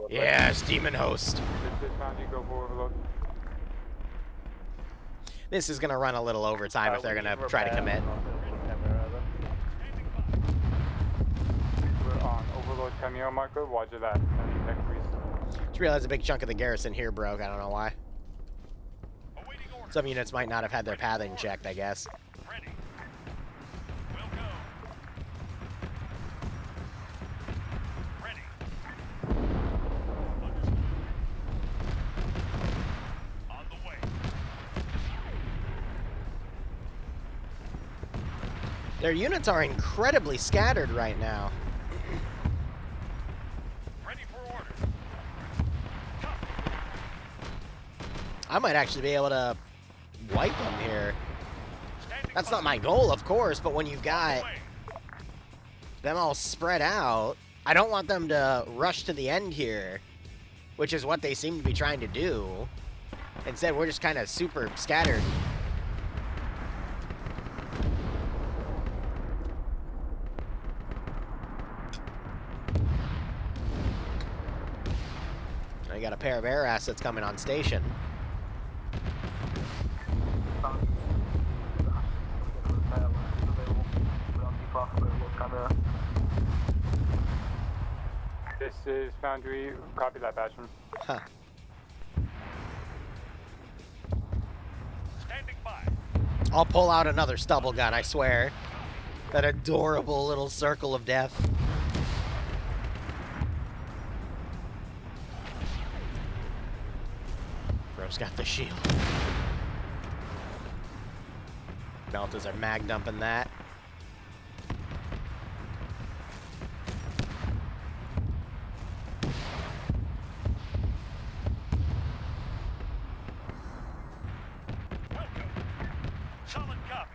Yes, Demon Host. This is going to run a little overtime if they're going to try to commit. We're on Overlord Cameo marker, roger that. Just realized a big chunk of the garrison here broke, I don't know why. Some units might not have had their pathing checked, I guess. Their units are incredibly scattered right now. Ready for order. I might actually be able to wipe them here. That's not my goal, of course, but when you've got them all spread out, I don't want them to rush to the end here, which is what they seem to be trying to do. Instead, we're just kind of super scattered. I got a pair of air assets coming on station. This is Foundry. Copy that, Bastion. Huh. Standing by. I'll pull out another stubble gun, I swear. That adorable little circle of death. Bro's got the shield. Meltas are mag dumping that. Welcome. Solid copy.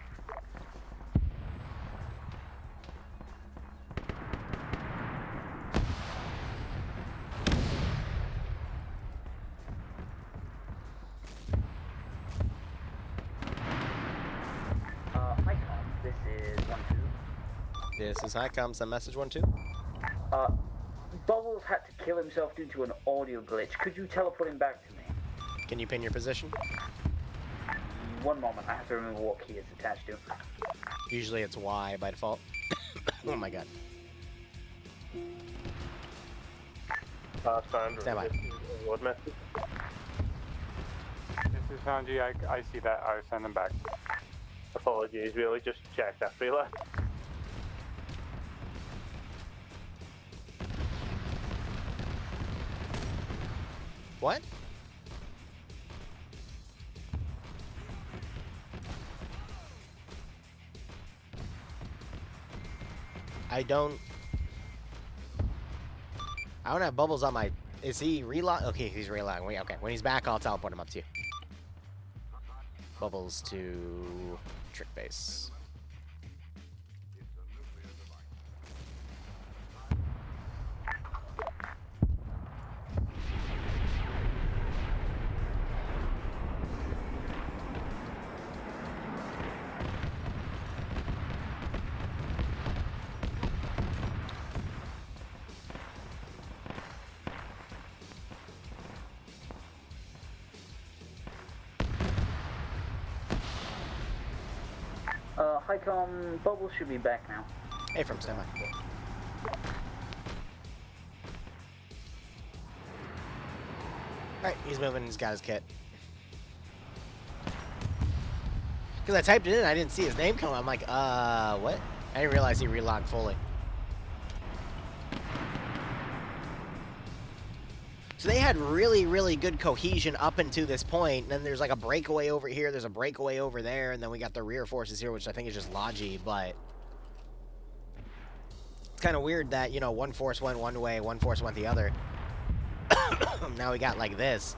This is 1-2. This is HiCom, send message 1-2. Bubbles had to kill himself due to an audio glitch. Could you teleport him back to me? Can you pin your position? One moment, I have to remember what key it's attached to. Usually it's Y by default. Oh my god. Stand by. What message? This is Foundry. I see that. I'll send them back. Apologies, really just checked after you left. What? I don't have bubbles on my... Is he relog? Okay, he's relogging. Wait, okay. When he's back, I'll teleport him up to you. Bubbles to trick base. HiCom, Bubbles should be back now. Hey, from standby. Alright, he's moving, he's got his kit. Because I typed it in, I didn't see his name come up. I'm like, what? I didn't realize he relogged fully. So they had really, really good cohesion up until this point, and then there's like a breakaway over here, there's a breakaway over there, and then we got the rear forces here, which I think is just Logi, but... It's kind of weird that, you know, one force went one way, one force went the other. Now we got like this.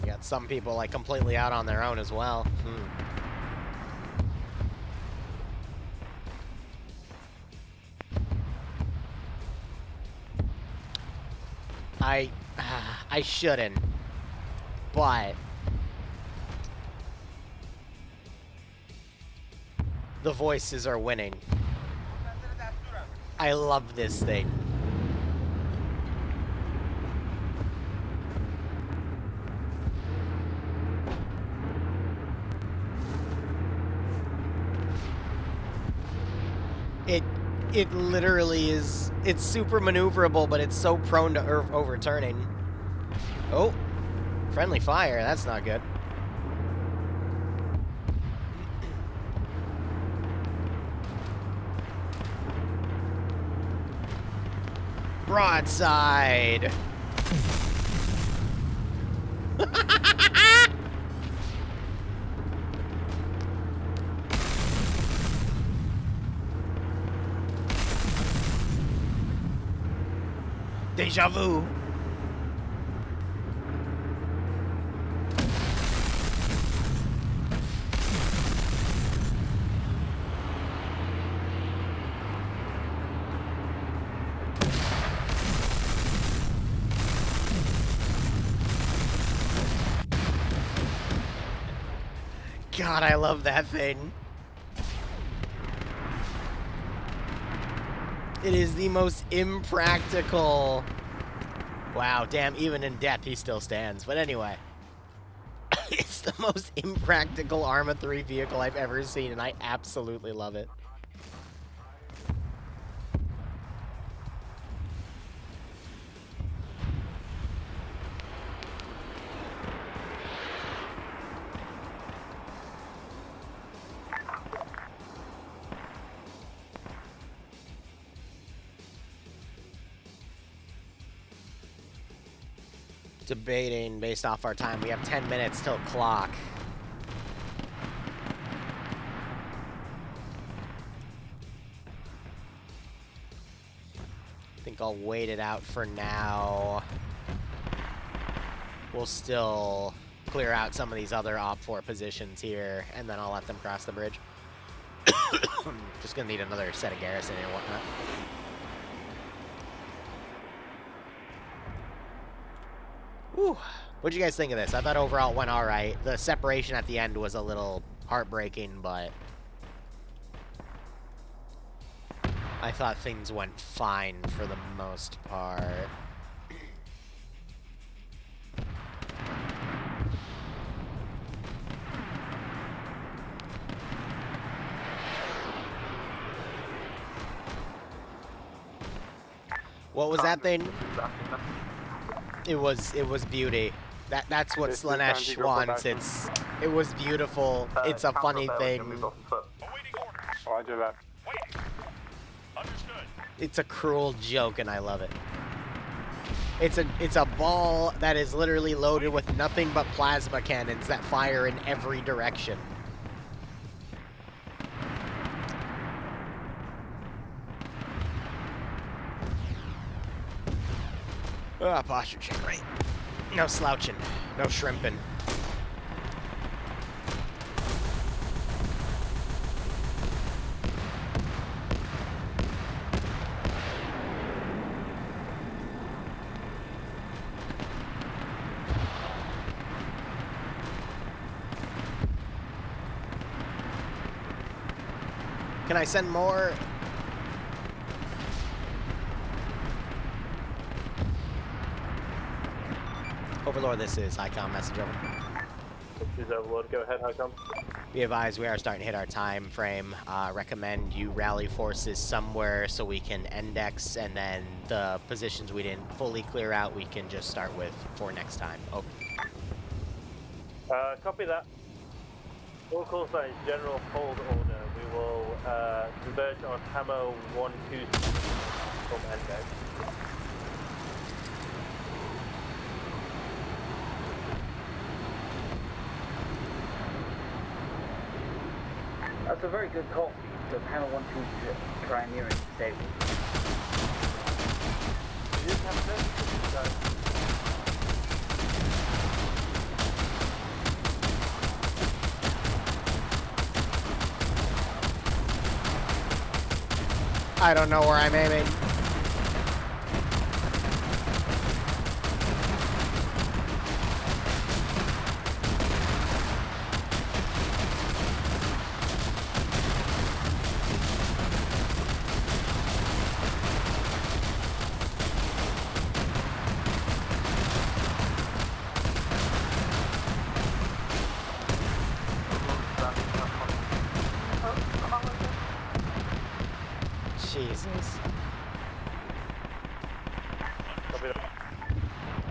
You got some people like completely out on their own as well. I shouldn't, but the voices are winning. I love this thing. It literally is, it's super maneuverable, but it's so prone to overturning. Oh, friendly fire, that's not good. Broadside. Deja vu. God, I love that thing. It is the most impractical... Wow, damn, even in death, he still stands. But anyway. It's the most impractical Arma 3 vehicle I've ever seen, and I absolutely love it. Debating based off our time. We have 10 minutes till clock. I think I'll wait it out for now. We'll still clear out some of these other Op 4 positions here, and then I'll let them cross the bridge. Just gonna need another set of garrison and whatnot. Whew. What'd you guys think of this? I thought overall it went alright. The separation at the end was a little heartbreaking, but I thought things went fine for the most part. What was that thing? It was beauty. That's what Slanesh wants. It was beautiful. It's a funny thing. Roger that. It's a cruel joke, and I love it. It's a ball that is literally loaded with nothing but plasma cannons that fire in every direction. Ah, posture check, right? No slouching, no shrimping. Can I send more? Overlord, this is Icon message over. This is Overlord, go ahead, Icon. Be advised, we are starting to hit our time frame. Recommend you rally forces somewhere so we can index, and then the positions we didn't fully clear out, we can just start with for next time. Over. Copy that. All call signs, general hold order. We will converge on Camo 1-2 from Endex. That's a very good call for you. So panel 1-2 to try near and stable. You didn't have services, guys. I don't know where I'm aiming. Jesus.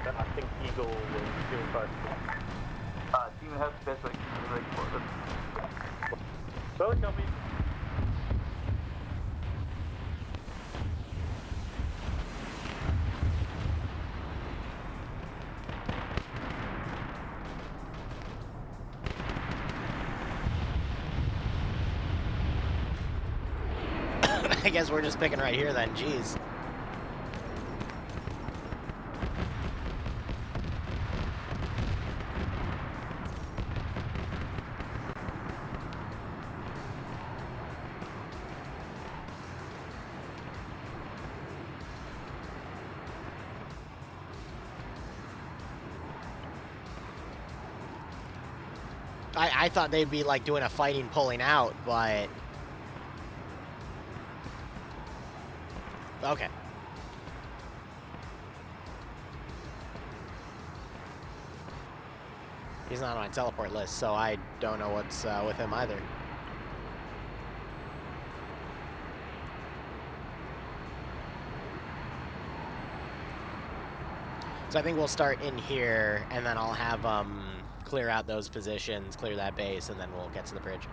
I think Eagle will kill first. Do you have specific for this? So copy. I guess we're just picking right here then, jeez. I thought they'd be like doing a fighting pulling out, but okay. He's not on my teleport list, so I don't know what's with him either. So I think we'll start in here, and then I'll have clear out those positions, clear that base, and then we'll get to the bridge.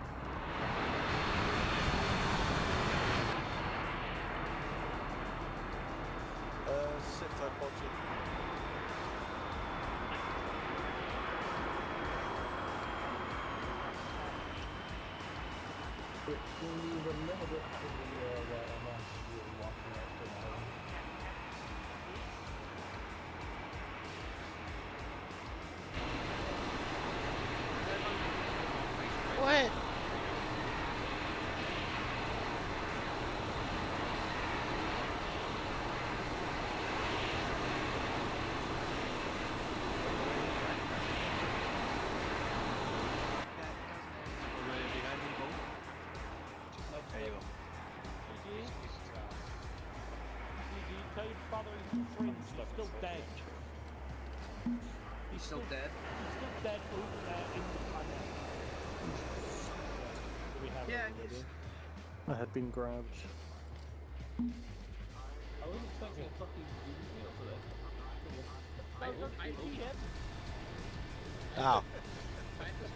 What? Still dead. He's still dead. He's still dead in the planet. I had been grabbed. I wasn't expecting a fucking deal today. Oh.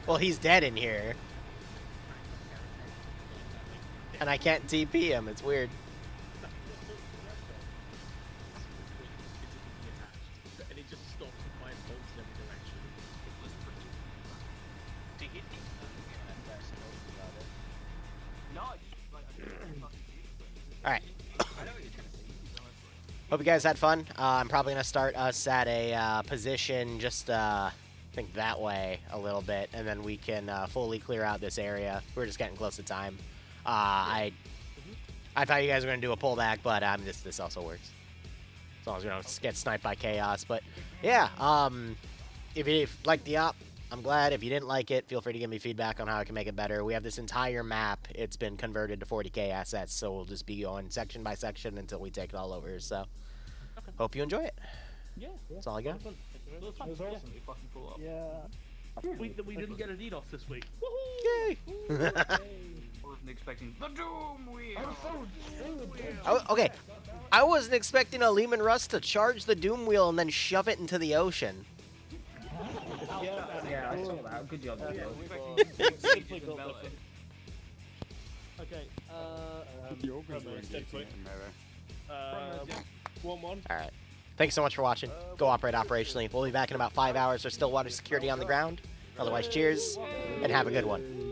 Well, he's dead in here. And I can't TP him. It's weird. And it just stops and fires bolts in every direction. To hit me. Alright. Hope you guys had fun. I'm probably going to start us at a position just, I think that way a little bit, and then we can fully clear out this area. We're just getting close to time. I thought you guys were going to do a pullback, but this also works. As long as we don't get sniped by chaos. But, yeah, if you liked the op, I'm glad. If you didn't like it, feel free to give me feedback on how I can make it better. We have this entire map. It's been converted to 40k assets, so we'll just be going section by section until we take it all over. So, hope you enjoy it. Yeah. That's all I got. It was fun. awesome. You fucking pull up. Yeah. We didn't get a DDoS this week. Yay! Wasn't expecting the Doom Wheel. Okay, I wasn't expecting a Lehman Russ to charge the Doom Wheel and then shove it into the ocean. Yeah, I saw that. Good job. Okay. One. Alright. Thanks so much for watching. Go operate operationally. We'll be back in about 5 hours for Stillwater security on the ground. Otherwise, cheers, and have a good one.